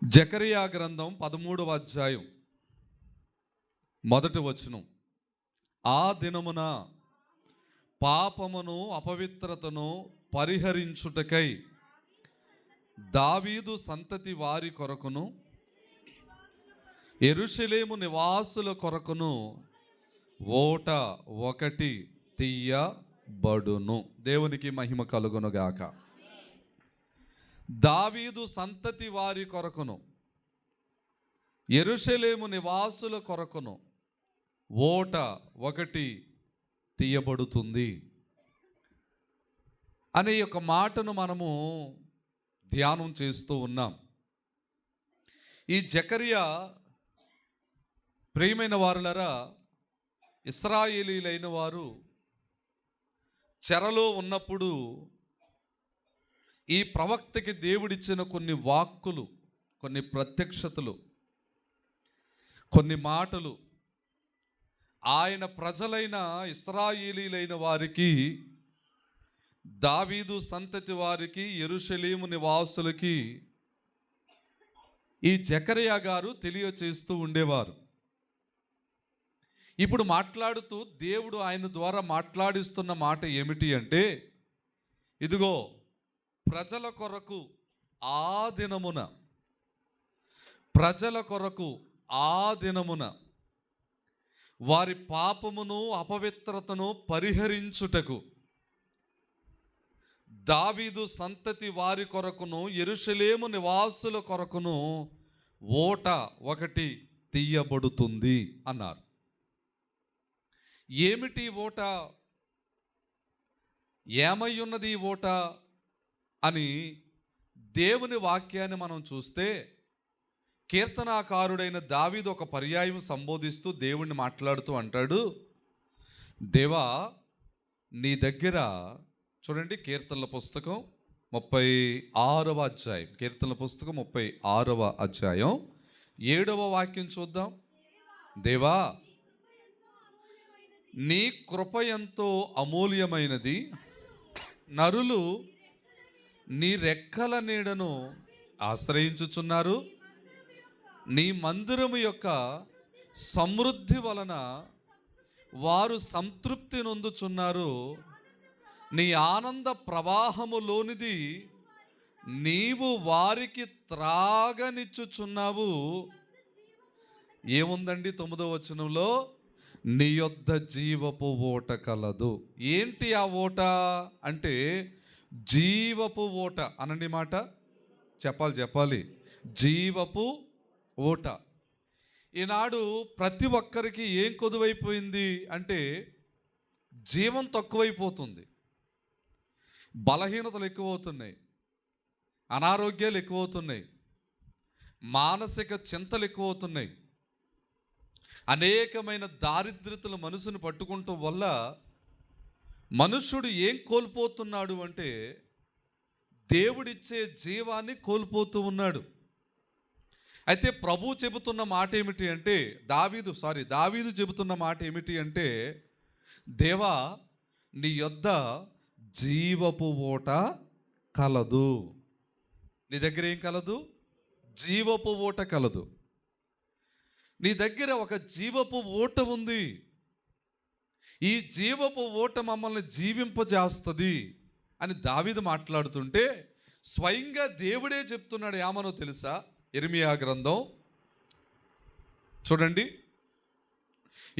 జకరియా గ్రంథం 13వ అధ్యాయం మొదటి వచనం. ఆ దినమున పాపమును అపవిత్రతను పరిహరించుటకై దావీదు సంతతి వారి కొరకును యెరూషలేము నివాసుల కొరకును ఓట ఒకటి తీయబడును. దేవునికి మహిమ కలుగునుగాక. దావీదు సంతతి వారి కొరకును యెరూషలేము నివాసుల కొరకును ఓట ఒకటి తీయబడుతుంది అనే ఒక మాటను మనము ధ్యానం చేస్తూ ఉన్నాం. ఈ జకరియా ప్రియమైన వారులరా, ఇశ్రాయేలీలైన వారు చెరలో ఉన్నప్పుడు ఈ ప్రవక్తకి దేవుడిచ్చిన కొన్ని వాక్కులు, కొన్ని ప్రత్యక్షతలు, కొన్ని మాటలు ఆయన ప్రజలైన ఇశ్రాయేలీలైన వారికి, దావీదు సంతతి వారికి, యెరూషలేము నివాసులకి ఈ జకరియా గారు తెలియచేస్తూ ఉండేవారు. ఇప్పుడు మాట్లాడుతూ దేవుడు ఆయన ద్వారా మాట్లాడిస్తున్న మాట ఏమిటి అంటే, ఇదిగో ప్రజల కొరకు ఆ దినమున, ప్రజల కొరకు ఆ దినమున వారి పాపమును అపవిత్రతను పరిహరించుటకు దావీదు సంతతి వారి కొరకును యెరూషలేము నివాసుల కొరకును ఓట ఒకటి తీయబడుతుంది అన్నారు. ఏమిటి ఓట? ఏమై ఉన్నది ఓట అని దేవుని వాక్యాన్ని మనం చూస్తే, కీర్తనాకారుడైన దావీదు ఒక పర్యాయం సంబోధిస్తూ దేవుణ్ణి మాట్లాడుతూ అంటాడు, దేవా నీ దగ్గర, చూడండి కీర్తనల పుస్తకం 36వ అధ్యాయం, కీర్తనల పుస్తకం 36వ అధ్యాయం 7వ వాక్యం చూద్దాం. దేవా నీ కృప ఎంతో అమూల్యమైనది, నరులు నీ రెక్కల నీడను ఆశ్రయించుచున్నారు, నీ మందిరము యొక్క సమృద్ధి వలన వారు సంతృప్తి నొందుచున్నారు, నీ ఆనంద ప్రవాహములోనిది నీవు వారికి త్రాగనిచ్చుచున్నావు. ఏముందండి 9వ వచనంలో? నీ యొద్ద జీవపు ఓట కలదు. ఏంటి ఆ ఓట అంటే? జీవపు ఓట. అనండి మాట, చెప్పాలి. జీవపు ఓట. ఈనాడు ప్రతి ఒక్కరికి ఏం కొదువైపోయింది అంటే, జీవం తక్కువైపోతుంది, బలహీనతలు ఎక్కువవుతున్నాయి, అనారోగ్యాలు ఎక్కువవుతున్నాయి, మానసిక చింతలు ఎక్కువవుతున్నాయి, అనేకమైన దారిద్ర్యతలు మనసును పట్టుకుంటం వల్ల మనుష్యుడు ఏం కోల్పోతున్నాడు అంటే, దేవుడిచ్చే జీవాన్ని కోల్పోతూ ఉన్నాడు. అయితే ప్రభు చెబుతున్న మాట ఏమిటి అంటే, దావీదు చెబుతున్న మాట ఏమిటి అంటే, దేవా నీ యొద్ద జీవపు ఓట కలదు. నీ దగ్గర ఏం కలదు? జీవపు ఓట కలదు. నీ దగ్గర ఒక జీవపు ఓట ఉంది. ఈ జీవపు ఓట మమ్మల్ని జీవింపజేస్తుంది అని దావీదు మాట్లాడుతుంటే, స్వయంగా దేవుడే చెప్తున్నాడు. ఏమనో తెలుసా? ఇర్మియా గ్రంథం చూడండి,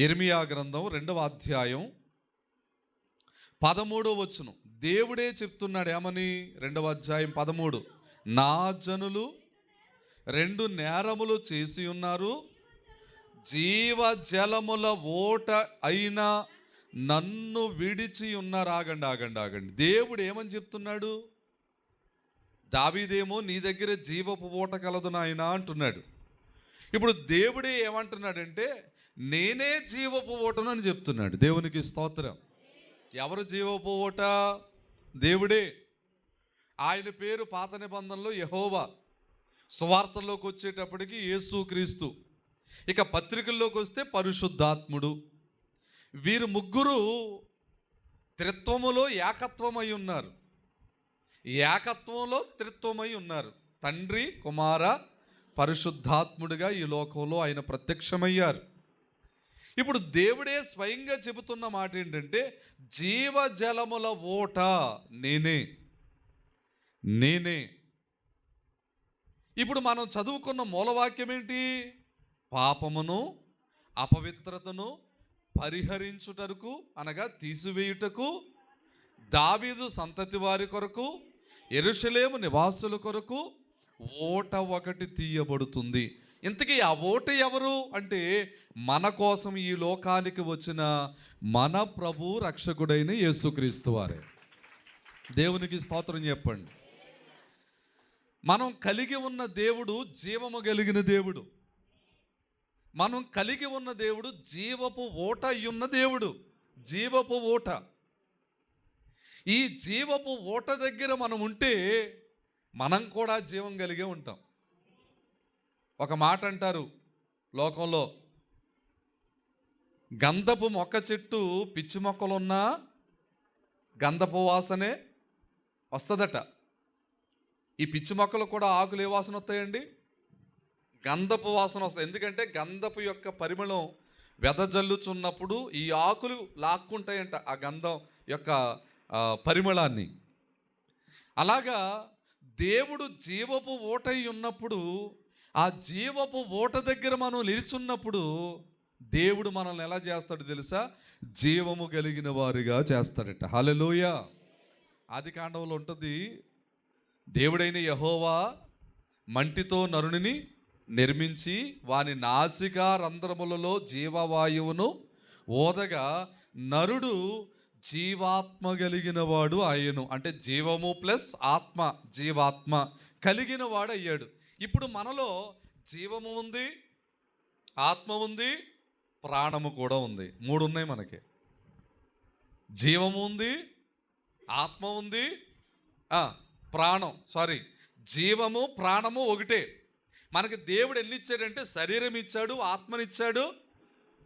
ఇర్మియా గ్రంథం 2వ అధ్యాయం 13వ వచనం. దేవుడే చెప్తున్నాడు ఏమని? 2వ అధ్యాయం 13, నా జనులు 2 నేరములు చేసి ఉన్నారు, జీవ జలముల ఓట అయినా నన్ను విడిచి ఉన్నారు. ఆగండి. దేవుడు ఏమని చెప్తున్నాడు? దావీదేమో నీ దగ్గర జీవపు ఓట కలదు నాయనా అంటున్నాడు. ఇప్పుడు దేవుడే ఏమంటున్నాడంటే, నేనే జీవపు ఓటను అని చెప్తున్నాడు. దేవునికి స్తోత్రం. ఎవరు జీవపు ఓట? దేవుడే. ఆయన పేరు పాత నిబంధనలో యెహోవా, సువార్తల్లోకి వచ్చేటప్పటికి యేసుక్రీస్తు, ఇక పత్రికల్లోకి వస్తే పరిశుద్ధాత్ముడు. వీరు ముగ్గురు త్రిత్వములో ఏకత్వమై ఉన్నారు, ఏకత్వంలో త్రిత్వమై ఉన్నారు. తండ్రి, కుమార, పరిశుద్ధాత్ముడిగా ఈ లోకంలో ఆయన ప్రత్యక్షమయ్యారు. ఇప్పుడు దేవుడే స్వయంగా చెబుతున్న మాట ఏంటంటే, జీవజలముల ఊట నేనే. ఇప్పుడు మనం చదువుకున్న మూలవాక్యం ఏంటి? పాపమును అపవిత్రతను పరిహరించుటకు అనగా తీసివేయుటకు దావీదు సంతతి వారి కొరకు యెరూషలేము నివాసుల కొరకు ఓట ఒకటి తీయబడుతుంది. ఇంతకీ ఆ ఓట ఎవరు అంటే, మన కోసం ఈ లోకానికి వచ్చిన మన ప్రభు రక్షకుడైన యేసుక్రీస్తు వారే. దేవునికి స్తోత్రం చెప్పండి. మనం కలిగి ఉన్న దేవుడు జీవము కలిగిన దేవుడు. మనం కలిగి ఉన్న దేవుడు జీవపు ఓట అయ్యున్న దేవుడు. జీవపు ఓట. ఈ జీవపు ఓట దగ్గర మనం ఉంటే మనం కూడా జీవం కలిగే ఉంటాం. ఒక మాట అంటారు లోకంలో, గంధపు మొక్క చెట్టు పిచ్చి మొక్కలున్నా గంధపు వాసనే వస్తుందట. ఈ పిచ్చి మొక్కలు కూడా ఆకులు ఏ వాసన వస్తాయండి? గంధపు వాసన వస్తాయి. ఎందుకంటే గంధపు యొక్క పరిమళం వెదజల్లుచున్నప్పుడు ఈ ఆకులు లాక్కుంటాయంట ఆ గంధం యొక్క పరిమళాన్ని. అలాగా దేవుడు జీవపు ఓటై ఉన్నప్పుడు, ఆ జీవపు ఓట దగ్గర మనం నిలుచున్నప్పుడు దేవుడు మనల్ని ఎలా చేస్తాడు తెలుసా? జీవము కలిగిన వారిగా చేస్తాడట. హల్లెలూయా. ఆదికాండంలో ఉంటుంది, దేవుడైన యెహోవా మంటితో నరునిని నిర్మించి వాని నాసికా రంధ్రములలో జీవవాయువును ఓదగా నరుడు జీవాత్మ కలిగిన వాడు అయ్యను. అంటే జీవము ప్లస్ ఆత్మ, జీవాత్మ కలిగిన వాడు అయ్యాడు. ఇప్పుడు మనలో జీవము ఉంది, ఆత్మ ఉంది, ప్రాణము కూడా ఉంది. మూడు ఉన్నాయి మనకి. జీవము ఉంది, ఆత్మ ఉంది, జీవము ప్రాణము ఒకటే. మనకి దేవుడు ఎన్ని ఇచ్చాడంటే, శరీరం ఇచ్చాడు, ఆత్మనిచ్చాడు,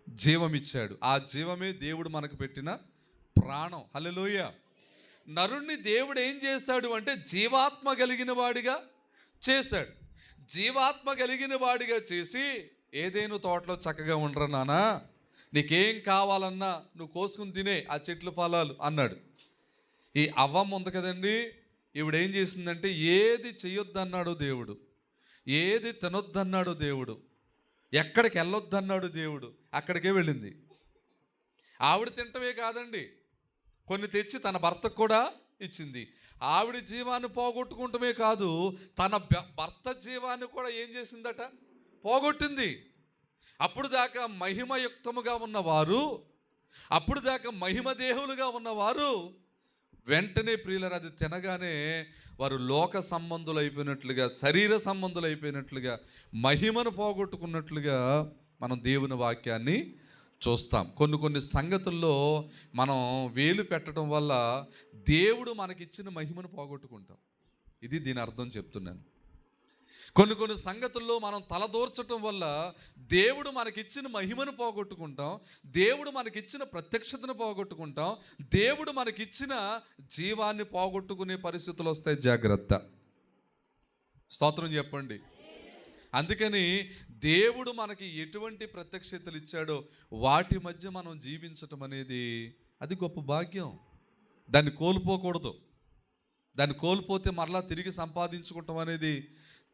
జీవం ఇచ్చాడు. ఆ జీవమే దేవుడు మనకు పెట్టిన ప్రాణం. హల్లెలూయా. నరుణ్ణి దేవుడు ఏం చేశాడు అంటే జీవాత్మ కలిగిన వాడిగా చేశాడు. జీవాత్మ కలిగిన వాడిగా చేసి, ఏదేను తోటలో చక్కగా ఉండరా నానా, నీకేం కావాలన్నా నువ్వు కోసుకుని తినే ఆ చెట్ల ఫలాలు అన్నాడు. ఈ అవ్వమ్మ ఉంది కదండి, ఈవిడేం చేసిందంటే, ఏది చెయ్యొద్దన్నాడు దేవుడు, ఏది తినొద్దన్నాడు దేవుడు, ఎక్కడికి వెళ్ళొద్దన్నాడు దేవుడు, అక్కడికే వెళ్ళింది. ఆవిడ తింటమే కాదండి, కొన్ని తెచ్చి తన భర్తకు కూడా ఇచ్చింది. ఆవిడ జీవాన్ని పోగొట్టుకుంటమే కాదు, తన భర్త జీవాన్ని కూడా ఏం చేసిందట? పోగొట్టింది. అప్పుడు దాకా మహిమయుక్తముగా ఉన్నవారు, అప్పుడు దాకా మహిమదేహులుగా ఉన్నవారు వెంటనే ప్రియులరు అది తినగానే వారు లోక సంబంధులు అయిపోయినట్లుగా, శరీర సంబంధులు అయిపోయినట్లుగా, మహిమను పోగొట్టుకున్నట్లుగా మనం దేవుని వాక్యాన్ని చూస్తాం. కొన్ని సంగతుల్లో మనం వేలు పెట్టడం వల్ల దేవుడు మనకిచ్చిన మహిమను పోగొట్టుకుంటాం. ఇది దీని అర్థం చెప్తున్నాను. కొన్ని సంగతుల్లో మనం తలదూర్చటం వల్ల దేవుడు మనకిచ్చిన మహిమను పోగొట్టుకుంటాం, దేవుడు మనకిచ్చిన ప్రత్యక్షతను పోగొట్టుకుంటాం, దేవుడు మనకిచ్చిన జీవాన్ని పోగొట్టుకునే పరిస్థితులు వస్తాయి. జాగ్రత్త. స్తోత్రం చెప్పండి. అందుకని దేవుడు మనకి ఎటువంటి ప్రత్యక్షతలు ఇచ్చాడో వాటి మధ్య మనం జీవించటం అనేది అది గొప్ప భాగ్యం. దాన్ని కోల్పోకూడదు. దాన్ని కోల్పోతే మరలా తిరిగి సంపాదించుకుంటాం అనేది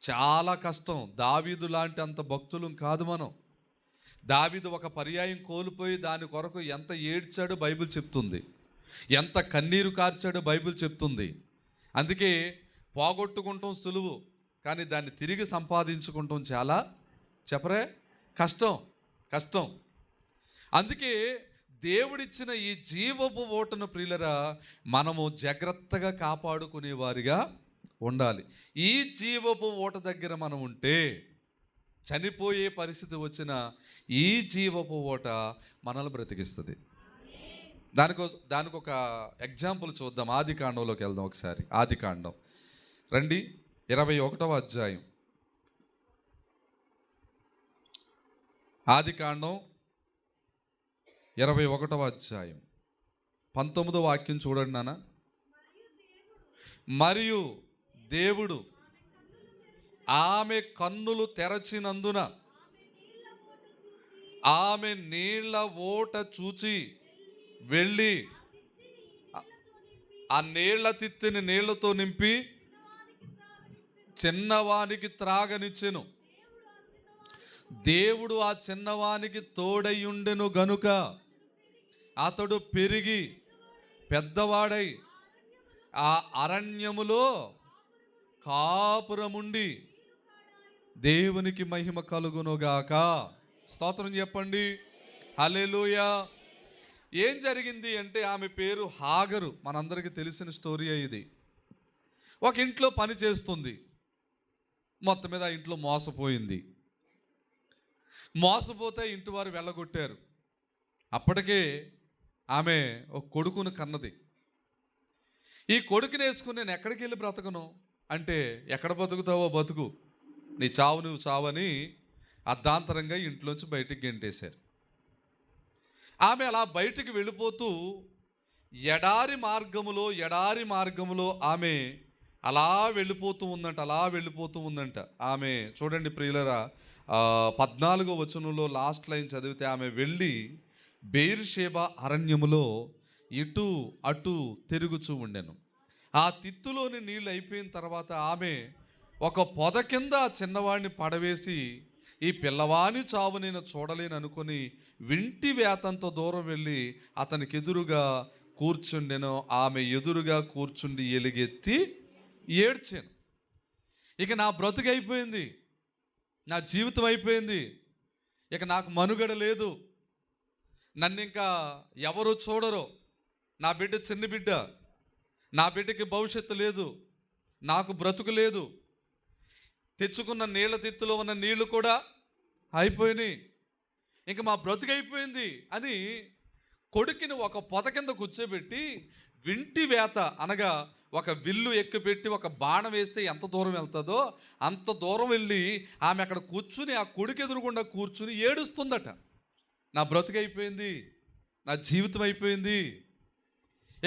చాలా కష్టం. దావీదు లాంటి అంత భక్తులం కాదు మనం. దావీదు ఒక పర్యాయం కోల్పోయి దాని కొరకు ఎంత ఏడ్చాడో బైబిల్ చెప్తుంది, ఎంత కన్నీరు కార్చాడో బైబిల్ చెప్తుంది. అందుకే పోగొట్టుకుంటాం సులువు, కానీ దాన్ని తిరిగి సంపాదించుకుంటాం చాలా కష్టం. అందుకే దేవుడిచ్చిన ఈ జీవపు ఓటను ప్రియులరా మనము జాగ్రత్తగా కాపాడుకునే వారిగా ఉండాలి. ఈ జీవపు ఓట దగ్గర మనం ఉంటే చనిపోయే పరిస్థితి వచ్చిన ఈ జీవపు ఓట మనల్ని బ్రతికిస్తుంది. దానికి ఒక ఎగ్జాంపుల్ చూద్దాం. ఆదికాండంలోకి వెళ్దాం ఒకసారి. ఆదికాండం రండి, 21వ అధ్యాయం. ఆదికాండం 21వ అధ్యాయం 19వ వాక్యం చూడండి నాన్న. మరియు దేవుడు ఆమె కన్నులు తెరచినందున ఆమె నీళ్ల ఓట చూచి వెళ్ళి ఆ నీళ్ల తిత్తిని నీళ్లతో నింపి చిన్నవానికి త్రాగనిచ్చెను. దేవుడు ఆ చిన్నవానికి తోడయ్యుండెను గనుక అతడు పెరిగి పెద్దవాడై ఆ అరణ్యములో కాపురముండి దేవునికి మహిమ కలుగునుగాక. స్తోత్రం చెప్పండి. హల్లెలూయా. ఏం జరిగింది అంటే ఆమె పేరు హాగరు. మనందరికీ తెలిసిన స్టోరీ ఇది. ఒక ఇంట్లో పని చేస్తుంది. మొత్తం మీద ఆ ఇంట్లో మోసపోతే ఇంటి వారు వెళ్ళగొట్టారు. అప్పటికే ఆమె ఒక కొడుకును కన్నది. ఈ కొడుకుని వేసుకుని నేను ఎక్కడికి వెళ్ళి బ్రతకను అంటే, ఎక్కడ బతుకుతావో బతుకు, నీ చావు నువ్వు చావని అర్ధాంతరంగా ఇంట్లోంచి బయటికి గెంటేశారు. ఆమె అలా బయటికి వెళ్ళిపోతూ ఎడారి మార్గములో ఆమె అలా వెళ్ళిపోతూ ఉందంట. ఆమె చూడండి ప్రియులరా, 14వ వచనంలో లాస్ట్ లైన్ చదివితే, ఆమె వెళ్ళి బెయేర్షెబా అరణ్యములో ఇటు అటు తిరుగుచూ ఉండెను. ఆ తిత్తులోని నీళ్ళు అయిపోయిన తర్వాత ఆమె ఒక పొద కింద చిన్నవాడిని పడవేసి, ఈ పిల్లవాని చావు నేను చూడలేను అనుకుని వింటి వేతంత దూరం వెళ్ళి అతనికి ఎదురుగా కూర్చుండెను. ఆమె ఎదురుగా కూర్చుండి ఎలుగెత్తి ఏడ్చాను. ఇక నా బ్రతుకు అయిపోయింది, నా జీవితం అయిపోయింది, ఇక నాకు మనుగడ లేదు, నన్ను ఇంకా ఎవరు చూడరు, నా బిడ్డ చిన్న బిడ్డ, నా బిడ్డకి భవిష్యత్తు లేదు, నాకు బ్రతుకు లేదు, తెచ్చుకున్న నీళ్ళ తిత్తులో ఉన్న నీళ్లు కూడా అయిపోయినాయి, ఇంక మా బ్రతుకు అయిపోయింది అని కొడుకుని ఒక పొద కింద కూర్చోబెట్టి వింటి వేత అనగా ఒక విల్లు ఎక్కుపెట్టి ఒక బాణం వేస్తే ఎంత దూరం వెళ్తుందో అంత దూరం వెళ్ళి ఆమె అక్కడ కూర్చుని ఆ కొడుకు ఎదురుగుండా కూర్చుని ఏడుస్తుందట. నా బ్రతుకు అయిపోయింది, నా జీవితం అయిపోయింది,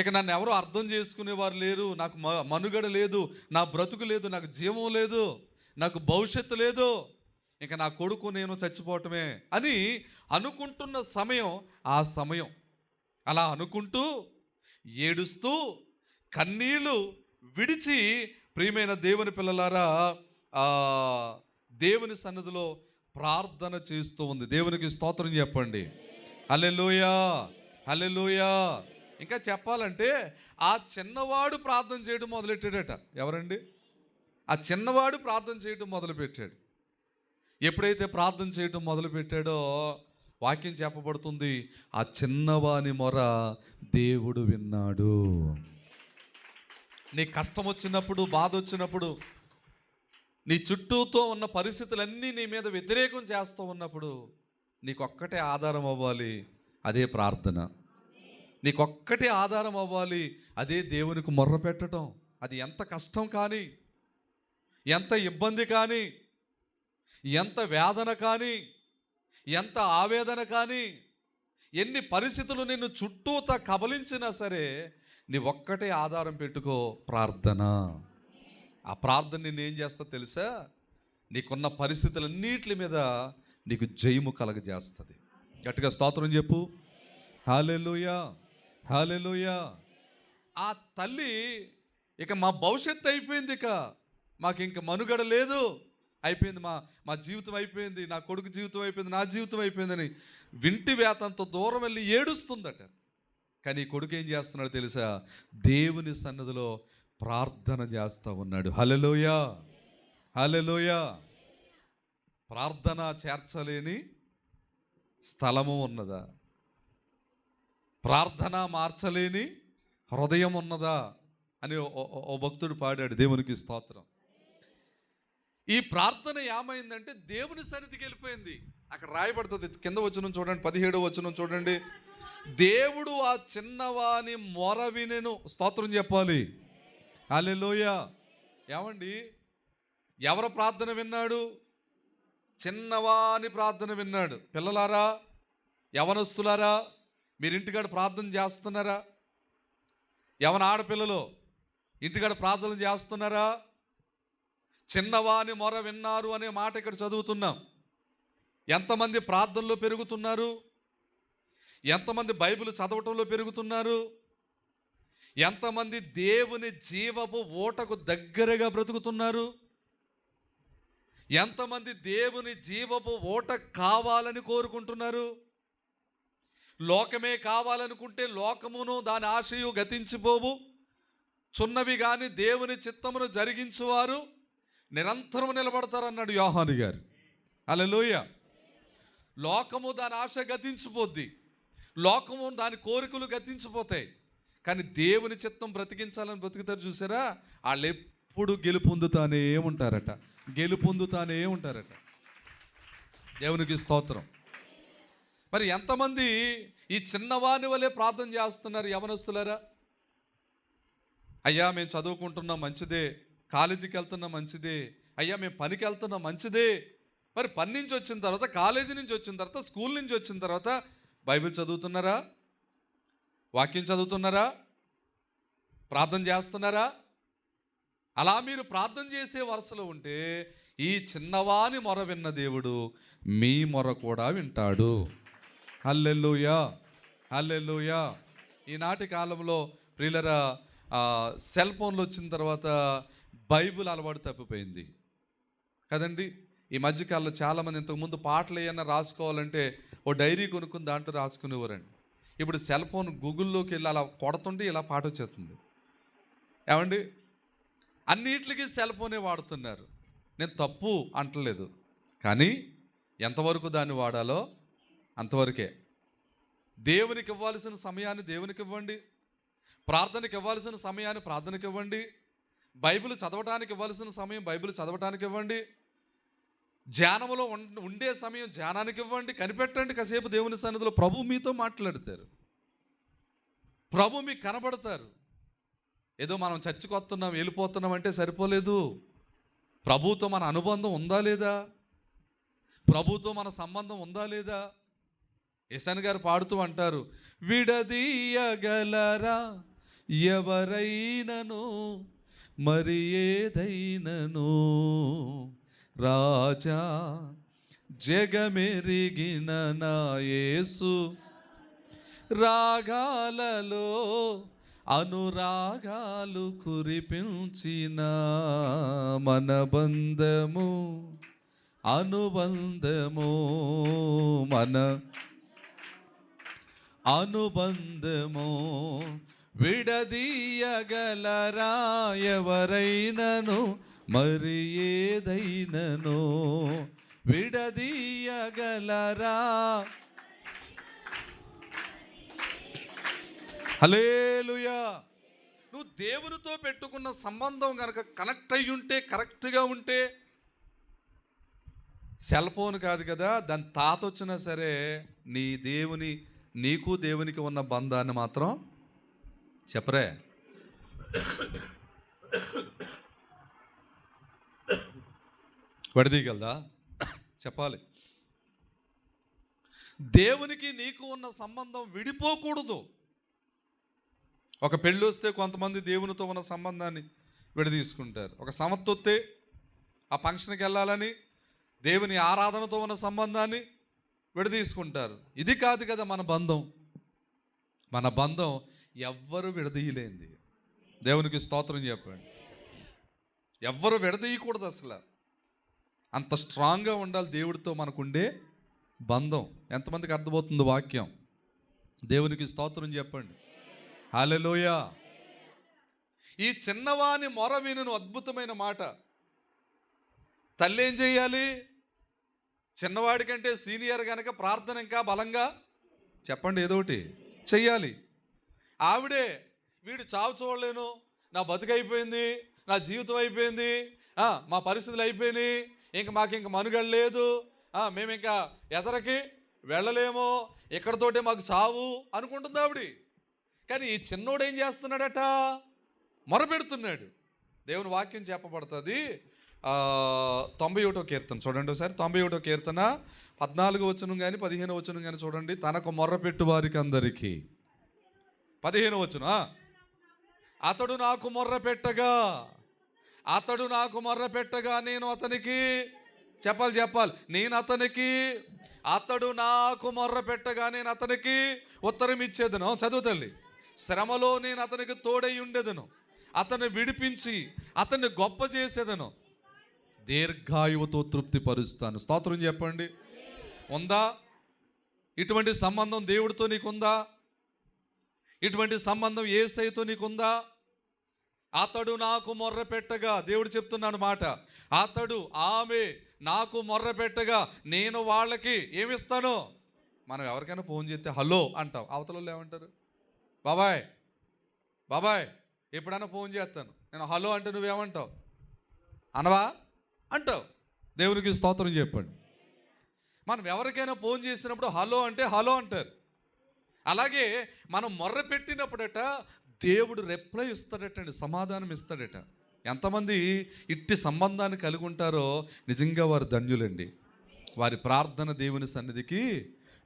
ఇక నన్ను ఎవరు అర్థం చేసుకునేవారు లేరు, నాకు మనుగడ లేదు, నా బ్రతుకు లేదు, నాకు జీవం లేదు, నాకు భవిష్యత్తు లేదు, ఇక నా కొడుకు నేను చచ్చిపోవటమే అని అనుకుంటున్న సమయం ఆ సమయం. అలా అనుకుంటూ ఏడుస్తూ కన్నీళ్ళు విడిచి ప్రియమైన దేవుని పిల్లలారా దేవుని సన్నిధిలో ప్రార్థన చేస్తూ ఉంది. దేవునికి స్తోత్రం చెప్పండి. హల్లెలూయా, హల్లెలూయా. ఇంకా చెప్పాలంటే ఆ చిన్నవాడు ప్రార్థన చేయడం మొదలెట్టాడట. ఎవరండి? ఆ చిన్నవాడు ప్రార్థన చేయడం మొదలుపెట్టాడు. ఎప్పుడైతే ప్రార్థన చేయడం మొదలుపెట్టాడో వాక్యం చెప్పబడుతుంది, ఆ చిన్నవాని మొర దేవుడు విన్నాడు. నీ కష్టం వచ్చినప్పుడు, బాధ వచ్చినప్పుడు, నీ చుట్టూతో ఉన్న పరిస్థితులన్నీ నీ మీద వ్యతిరేకం చేస్తూ ఉన్నప్పుడు నీకొక్కటే ఆధారం అవ్వాలి, అదే ప్రార్థన. నీకొక్కటే ఆధారం అవ్వాలి, అదే దేవునికి మొర్ర పెట్టడం. అది ఎంత కష్టం కానీ, ఎంత ఇబ్బంది కానీ, ఎంత వేదన కానీ, ఎంత ఆవేదన కానీ, ఎన్ని పరిస్థితులు నిన్ను చుట్టూత కబలించినా సరే నీ ఒక్కటే ఆధారం పెట్టుకో, ప్రార్థన. ఆ ప్రార్థన నిన్ను ఏం చేస్తా తెలుసా? నీకున్న పరిస్థితులన్నిటి మీద నీకు జయము కలగజేస్తుంది. గట్టిగా స్తోత్రం చెప్పు. హల్లెలూయా, హల్లెలూయా. ఆ తల్లి ఇక మా భవిష్యత్తు అయిపోయింది, ఇక మాకు ఇంక మనుగడ లేదు, అయిపోయింది, మా జీవితం అయిపోయింది, నా కొడుకు జీవితం అయిపోయింది, నా జీవితం అయిపోయిందని వింటి వేతంత దూరం వెళ్ళి ఏడుస్తుందట. కానీ కొడుకు ఏం చేస్తున్నాడు తెలుసా? దేవుని సన్నిధిలో ప్రార్థన చేస్తూ ఉన్నాడు. హల్లెలూయా, హల్లెలూయా. ప్రార్థన చేర్చలేని స్థలము ఉన్నదా? ప్రార్థన మార్చలేని హృదయం ఉన్నదా అని ఓ భక్తుడు పాడాడు. దేవునికి స్తోత్రం. ఈ ప్రార్థన ఏమైందంటే దేవుని సన్నిధికి వెళ్ళిపోయింది. అక్కడ రాయబడుతుంది, కింద వచనం చూడండి, 17వ వచనం చూడండి. దేవుడు ఆ చిన్నవాని మొర వినెను. స్తోత్రం చెప్పాలి. హల్లెలూయా. ఏమండి, ఎవరు ప్రార్థన విన్నాడు? చిన్నవాని ప్రార్థన విన్నాడు. పిల్లలారా, యవనస్తులారా, మీరు ఇంటికాడ ప్రార్థన చేస్తున్నారా? యవన ఆడపిల్లలు ఇంటికాడ ప్రార్థన చేస్తున్నారా? చిన్నవాని మొర విన్నారు అనే మాట ఇక్కడ చదువుతున్నాం. ఎంతమంది ప్రార్థనలో పెరుగుతున్నారు? ఎంతమంది బైబిల్ చదవటంలో పెరుగుతున్నారు? ఎంతమంది దేవుని జీవపు ఓటకు దగ్గరగా బ్రతుకుతున్నారు? ఎంతమంది దేవుని జీవపు ఓట కావాలని కోరుకుంటున్నారు? లోకమే కావాలనుకుంటే లోకమును దాని ఆశయు గతించిపోవు, చున్నవి కానీ దేవుని చిత్తమును జరిగించువారు నిరంతరం నిలబడతారన్నాడు యోహాను గారు. హల్లెలూయా. లోకము దాని ఆశ గతించిపోద్ది, లోకము దాని కోరికలు గతించిపోతాయి, కానీ దేవుని చిత్తం బ్రతికించాలని బ్రతుకుతారు చూసారా, వాళ్ళు ఎప్పుడు గెలుపొందుతానే ఉంటారట, గెలుపొందుతానే ఉంటారట. దేవునికి స్తోత్రం. మరి ఎంతమంది ఈ చిన్నవాని వలె ప్రార్థన చేస్తున్నారు యవనస్తులారా? అయ్యా మేము చదువుకుంటున్నాం మంచిదే, కాలేజీకి వెళ్తున్నాం మంచిదే, అయ్యా మేము పనికి వెళ్తున్నాం మంచిదే. మరి పని నుంచి వచ్చిన తర్వాత, కాలేజీ నుంచి వచ్చిన తర్వాత, స్కూల్ నుంచి వచ్చిన తర్వాత బైబిల్ చదువుతున్నారా? వాక్యం చదువుతున్నారా? ప్రార్థన చేస్తున్నారా? అలా మీరు ప్రార్థన చేసే వరుసలో ఉంటే ఈ చిన్నవాని మొర విన్న దేవుడు మీ మొర కూడా వింటాడు. హల్లెలూయా, హల్లెలూయా. ఈనాటి కాలంలో ప్రియులరా, సెల్ ఫోన్లు వచ్చిన తర్వాత బైబిల్ అలవాటు తప్పిపోయింది కదండి. ఈ మధ్యకాలంలో చాలామంది, ఇంతకుముందు పాటలు ఏమన్నా రాసుకోవాలంటే ఓ డైరీ కొనుక్కుని దాంట్లో రాసుకునేవారండి. ఇప్పుడు సెల్ ఫోన్ గూగుల్లోకి వెళ్ళి అలా కొడుతుంటే ఇలా పాట వచ్చేస్తుంది. ఏమండి, అన్నిటికీ సెల్ ఫోనే వాడుతున్నారు. నేను తప్పు అంటలేదు, కానీ ఎంతవరకు దాన్ని వాడాలో అంతవరకే. దేవునికి ఇవ్వాల్సిన సమయాన్ని దేవునికి ఇవ్వండి, ప్రార్థనకి ఇవ్వాల్సిన సమయాన్ని ప్రార్థనకి ఇవ్వండి, బైబిల్ చదవటానికి ఇవ్వాల్సిన సమయం బైబిల్ చదవటానికి ఇవ్వండి, ధ్యానంలో ఉండే సమయం ధ్యానానికి ఇవ్వండి. కనిపెట్టండి కాసేపు దేవుని సన్నిధిలో. ప్రభు మీతో మాట్లాడతారు, ప్రభు మీకు కనబడతారు. ఏదో మనం చర్చికి వస్తున్నాం వెళ్ళిపోతున్నాం అంటే సరిపోలేదు. ప్రభుతో మన అనుబంధం ఉందా లేదా? ప్రభుతో మన సంబంధం ఉందా లేదా? యెషయా గారు పాడుతూ అంటారు, విడదీయగలరా ఎవరైనను మరి ఏదైనను, రాజా జగమెరిగిన నా యేసు రాగాలలో అనురాగాలు కురిపించిన మన బంధము అనుబంధము మన అనుబంధము, విడదీయగలరా ఎవరైనను మరి ఏదైనను, విడదీయగలరా. హల్లెలూయా. నువ్వు దేవునితో పెట్టుకున్న సంబంధం కనుక కనెక్ట్ అయ్యి ఉంటే, కరెక్ట్గా ఉంటే, సెల్ ఫోన్ కాదు కదా, దాని తాత వచ్చినా సరే నీకు దేవునికి ఉన్న బంధాన్ని మాత్రం చెప్పరే. విడదీయగలదా? చెప్పాలి. దేవునికి నీకు ఉన్న సంబంధం విడిపోకూడదు. ఒక పెళ్ళి వస్తే కొంతమంది దేవునితో ఉన్న సంబంధాన్ని విడదీసుకుంటారు. ఒక సమత్తి వస్తే ఆ ఫంక్షన్కి వెళ్ళాలని దేవుని ఆరాధనతో ఉన్న సంబంధాన్ని విడదీసుకుంటారు. ఇది కాదు కదా మన బంధం. మన బంధం ఎవ్వరు విడదీయలేంది. దేవునికి స్తోత్రం చెప్పండి. ఎవ్వరు విడదీయకూడదు అసలు. అంత స్ట్రాంగ్గా ఉండాలి దేవుడితో మనకుండే బంధం. ఎంతమందికి అర్థమవుతుంది వాక్యం? దేవునికి స్తోత్రం చెప్పండి. హల్లెలూయా. ఈ చిన్నవాని మొర వినును, అద్భుతమైన మాట. తల్లి ఏం చేయాలి? చిన్నవాడి కంటే సీనియర్ కనుక ప్రార్థన ఇంకా బలంగా చెప్పండి, ఏదో ఒకటి చెయ్యాలి. ఆవిడే వీడు చావు చూడలేను, నా బతుకు అయిపోయింది, నా జీవితం అయిపోయింది, మా పరిస్థితులు అయిపోయినాయి, మాకు ఇంక మనుగడ లేదు, మేము ఇంకా ఎదరకి వెళ్ళలేమో, ఇక్కడతోటే మాకు చావు అనుకుంటుంది ఆవిడ. కానీ ఈ చిన్నోడు ఏం చేస్తున్నాడట? మొరపెడుతున్నాడు. దేవుని వాక్యం చెప్పబడుతుంది. 91వ కీర్తన చూడండి ఒకసారి. 91వ కీర్తన 14వ వచనం కానీ 15వ వచనం కానీ చూడండి. తనకు మొర్రపెట్టు వారికి అందరికీ. 15వ వచనం, అతడు నాకు మొర్రపెట్టగా అతడు నాకు మొర్ర పెట్టగా నేను అతనికి చెప్పాలి నేను అతనికి, అతడు నాకు మొర్ర పెట్టగా నేను అతనికి ఉత్తరం ఇచ్చేదను. చదువు తల్లి. శ్రమలో నేను అతనికి తోడై ఉండేదను, అతన్ని విడిపించి అతన్ని గొప్ప చేసేదను, దీర్ఘాయువుతో తృప్తిపరుస్తాను. స్తోత్రం చెప్పండి. ఉందా ఇటువంటి సంబంధం? దేవుడితో నీకుందా ఇటువంటి సంబంధం? యేసయ్యతో నీకుందా? అతడు నాకు మొర్ర పెట్టగా, దేవుడు చెప్తున్నాడు మాట, అతడు ఆమె నాకు మొర్ర పెట్టగా నేను వాళ్ళకి ఏమిస్తాను? మనం ఎవరికైనా ఫోన్ చేస్తే హలో అంటాం, అవతల వాళ్ళు ఏమంటారు? బాబాయ్ బాబాయ్ ఎప్పుడైనా ఫోన్ చేస్తాను నేను హలో అంటే నువ్వేమంటావు? అనవా అంటావు. దేవునికి స్తోత్రం చెప్పండి. మనం ఎవరికైనా ఫోన్ చేసినప్పుడు హలో అంటే హలో అంటారు. అలాగే మనం మొర్ర పెట్టినప్పుడట దేవుడు రిప్లై ఇస్తాడటండి, సమాధానం ఇస్తాడట. ఎంతమంది ఇట్టి సంబంధాన్ని కలిగి ఉంటారో నిజంగా వారు ధన్యులండి. వారి ప్రార్థన దేవుని సన్నిధికి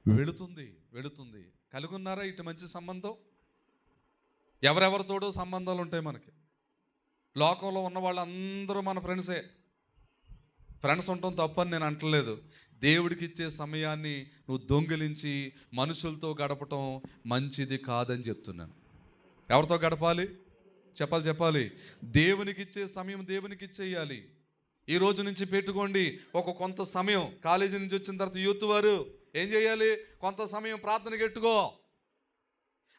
వెళుతుంది. కలిగి ఉన్నారా ఇటు మంచి సంబంధం? ఎవరెవరితోడో సంబంధాలు ఉంటాయి మనకి. లోకంలో ఉన్న వాళ్ళందరూ మన ఫ్రెండ్స్ ఉండటం తప్పని నేను అంటలేదు. దేవుడికి ఇచ్చే సమయాన్ని నువ్వు దొంగిలించి మనుషులతో గడపటం మంచిది కాదని చెప్తున్నాను. ఎవరితో గడపాలి? చెప్పాలి. దేవునికి ఇచ్చే సమయం దేవునికి ఇచ్చేయాలి. ఈ రోజు నుంచి పెట్టుకోండి ఒక కొంత సమయం. కాలేజీ నుంచి వచ్చిన తర్వాత యూత్ వారు ఏం చేయాలి? కొంత సమయం ప్రార్థనకి పెట్టుకో.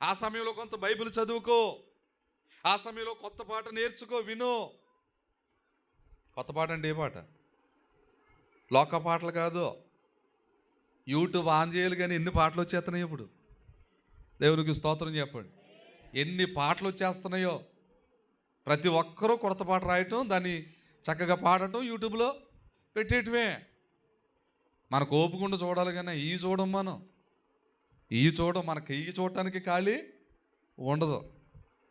ఆ సమయంలో కొంత బైబిల్ చదువుకో. ఆ సమయంలో కొత్త పాట నేర్చుకో, విను. కొత్త పాట అంటే ఏ పాట? లోక పాటలు కాదు. యూట్యూబ్ ఆన్ చేయాలి కానీ ఎన్ని పాటలు వచ్చేస్తున్నాయి ఇప్పుడు. దేవునికి స్తోత్రం చెప్పండి. ఎన్ని పాటలు వచ్చేస్తున్నాయో. ప్రతి ఒక్కరూ కొత్త పాట రాయటం, దాన్ని చక్కగా పాడటం, యూట్యూబ్లో పెట్టేయటమే. మనకు ఓపుకుండా చూడాలి కానీ ఈ చూడం, మనకి ఈ చూడటానికి ఖాళీ ఉండదు.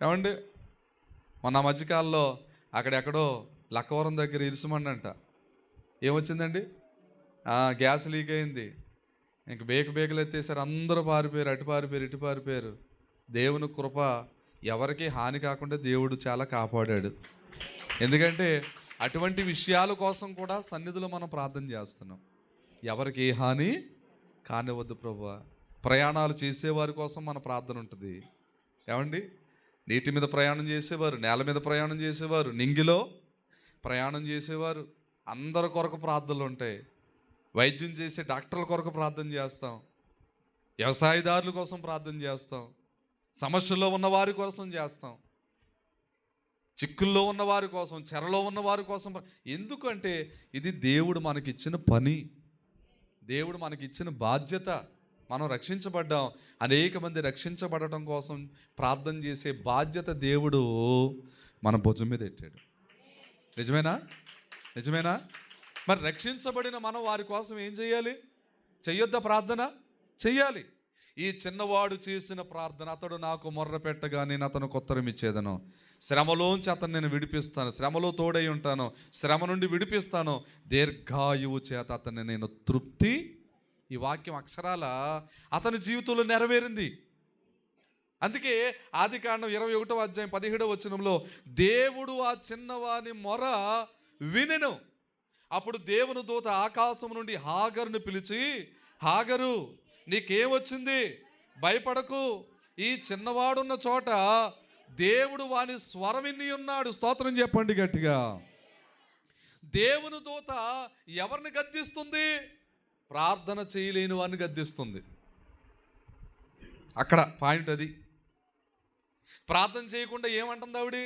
ఏమండి, మొన్న మధ్యకాలంలో అక్కడెక్కడో లక్కవరం దగ్గర ఇరుసుమండంట. ఏమొచ్చిందండి? గ్యాస్ లీక్ అయింది. ఇంక బేకులు ఎత్తేసారు. అందరూ పారిపోయారు, అటు పారిపోయారు, ఇటు పారిపోయారు. దేవుని కృప, ఎవరికి హాని కాకుండా దేవుడు చాలా కాపాడాడు. ఎందుకంటే అటువంటి విషయాల కోసం కూడా సన్నిధిలో మనం ప్రార్థన చేస్తున్నాం. ఎవరికి ఏ హాని కానివద్దు ప్రభువా. ప్రయాణాలు చేసేవారి కోసం మన ప్రార్థన ఉంటుంది. ఏమండి, నీటి మీద ప్రయాణం చేసేవారు, నేల మీద ప్రయాణం చేసేవారు, నింగిలో ప్రయాణం చేసేవారు, అందరి కొరకు ప్రార్థనలు ఉంటాయి. వైద్యం చేసే డాక్టర్ల కొరకు ప్రార్థన చేస్తాం, వ్యవసాయదారుల కోసం ప్రార్థన చేస్తాం, సమస్యల్లో ఉన్న వారి కోసం చేస్తాం, చిక్కుల్లో ఉన్న వారి కోసం, చెరలో ఉన్న వారి కోసం. ఎందుకంటే ఇది దేవుడు మనకిచ్చిన పని, దేవుడు మనకిచ్చిన బాధ్యత. మనం రక్షించబడ్డాం. అనేక మంది రక్షించబడటం కోసం ప్రార్థన చేసే బాధ్యత దేవుడు మన భుజం మీద పెట్టాడు. నిజమేనా? మరి రక్షించబడిన మనం వారి కోసం ఏం చేయాలి? చెయ్యొద్దా ప్రార్థన? చెయ్యాలి. ఈ చిన్నవాడు చేసిన ప్రార్థన, అతడు నాకు మొర్ర పెట్టగా నేను అతనికి ఉత్తరం ఇచ్చేదను, శ్రమలోంచి అతను నేను విడిపిస్తాను, శ్రమలో తోడై ఉంటాను, శ్రమ నుండి విడిపిస్తాను, దీర్ఘాయువు చేత అతన్ని నేను తృప్తి. ఈ వాక్యం అక్షరాల అతని జీవితంలో నెరవేరింది. అందుకే ఆదికాండం 21వ అధ్యాయం 17వ వచనంలో దేవుడు ఆ చిన్నవాని మొర వినెను. అప్పుడు దేవుని దూత ఆకాశం నుండి హాగరును పిలిచి, హాగరు నీకేమొచ్చింది? భయపడకు, ఈ చిన్నవాడున్న చోట దేవుడు వాని స్వరం విని ఉన్నాడు. స్తోత్రం చెప్పండి గట్టిగా. దేవుని దూత ఎవరిని గద్దిస్తుంది? ప్రార్థన చేయలేని వారిని గద్దిస్తుంది. అక్కడ పాయింట్ అది. ప్రార్థన చేయకుండా ఏమంటుంది ఆవిడ?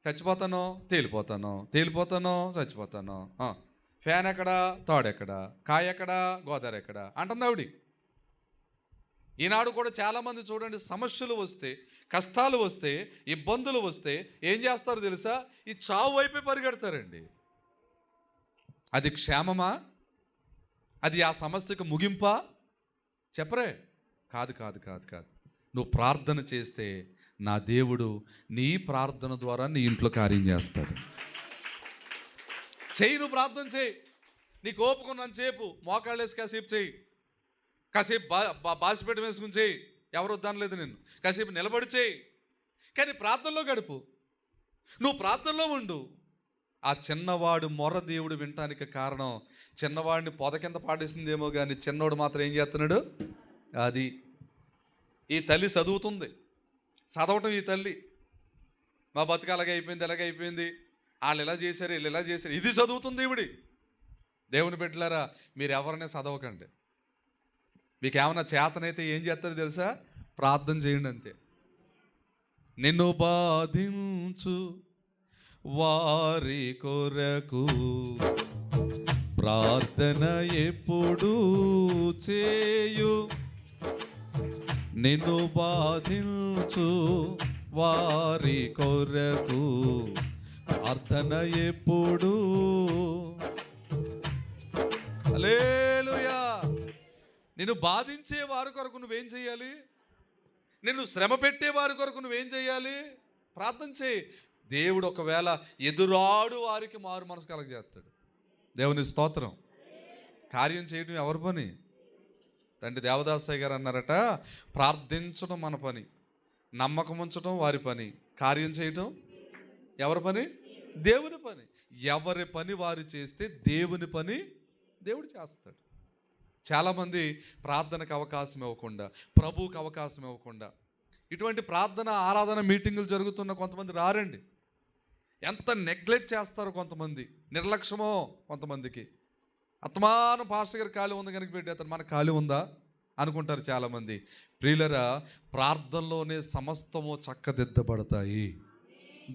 చచ్చిపోతాను, తేలిపోతాను, చచ్చిపోతాను. ఫ్యాన్ ఎక్కడా, తాడెక్కడా, కాయ ఎక్కడా, గోదావరి ఎక్కడా అంటుంది ఆవిడ. ఈనాడు కూడా చాలామంది చూడండి, సమస్యలు వస్తే, కష్టాలు వస్తే, ఇబ్బందులు వస్తే ఏం చేస్తారో తెలుసా? ఈ చావు వైపే పరిగెడతారండి. అది క్షేమమా? అది ఆ సమస్యకు ముగింపా? చెప్పరే. కాదు. నువ్వు ప్రార్థన చేస్తే నా దేవుడు నీ ప్రార్థన ద్వారా నీ ఇంట్లో కార్యం చేస్తాడు. నువ్వు ప్రార్థన చేయి. నీకు ఓపుకున్నంత సేపు మోకాళ్ళేసి కాసేపు చేయి, కాసేపు బాసిపెట్ట వేసుకుని చేయి, ఎవరు వద్దనలేదు నిన్ను. కాసేపు నిలబడి చేయి, కానీ ప్రార్థనలో గడుపు. నువ్వు ప్రార్థనలో ఉండు. ఆ చిన్నవాడు మొర దేవుడు వినటానికి కారణం, చిన్నవాడిని పొద కింద పాడేసిందేమో కానీ చిన్నవాడు మాత్రం ఏం చేస్తున్నాడు? అది ఈ తల్లి చదువుతుంది, చదవటం ఈ తల్లి. మా బతుకు ఎలాగైపోయింది, వాళ్ళు ఇలా చేశారు, వీళ్ళు ఇలా చేశారు, ఇది చదువుతుంది ఈవిడి. దేవుని బిడ్డలారా, మీరు ఎవరిని చదవకండి. మీకు ఏమైనా చేతనైతే ఏం చేస్తారో తెలుసా? ప్రార్థన చేయండి అంతే. నిన్ను బాధించు వారి కొరకు ప్రార్థన ఎప్పుడు చేయు, నిన్ను బాధించు వారి కొరకు ప్రార్థన ఎప్పుడు. హల్లెలూయా. నిన్ను బాధించే వారి కొరకు నువ్వేం చేయాలి? నిన్ను శ్రమ పెట్టే వారి కొరకు నువ్వేం చేయాలి? ప్రార్థన చేయి. దేవుడు ఒకవేళ ఎదురాడు వారికి మారు మనసు కలగజేస్తాడు. దేవుని స్తోత్రం. కార్యం చేయడం ఎవరి పని? తండ్రి దేవదాసయ్య గారు అన్నారట, ప్రార్థించడం మన పని, నమ్మకం ఉంచడం వారి పని, కార్యం చేయటం ఎవరి పని? దేవుని పని. ఎవరి పని వారు చేస్తే దేవుని పని దేవుడు చేస్తాడు. చాలామంది ప్రార్థనకు అవకాశం ఇవ్వకుండా, ప్రభువుకు అవకాశం ఇవ్వకుండా, ఇటువంటి ప్రార్థన ఆరాధన మీటింగులు జరుగుతున్న కొంతమంది రారండి. ఎంత నెగ్లెక్ట్ చేస్తారో కొంతమంది, నిర్లక్ష్యమో కొంతమందికి. అత్తమానం పాస్టర్ గారు ఖాళీ ఉంది కనుక పెట్టేస్తారు, మనకు ఖాళీ ఉందా అనుకుంటారు చాలామంది. ప్రియులరా, ప్రార్థనలోనే సమస్తము చక్కదిద్దబడతాయి.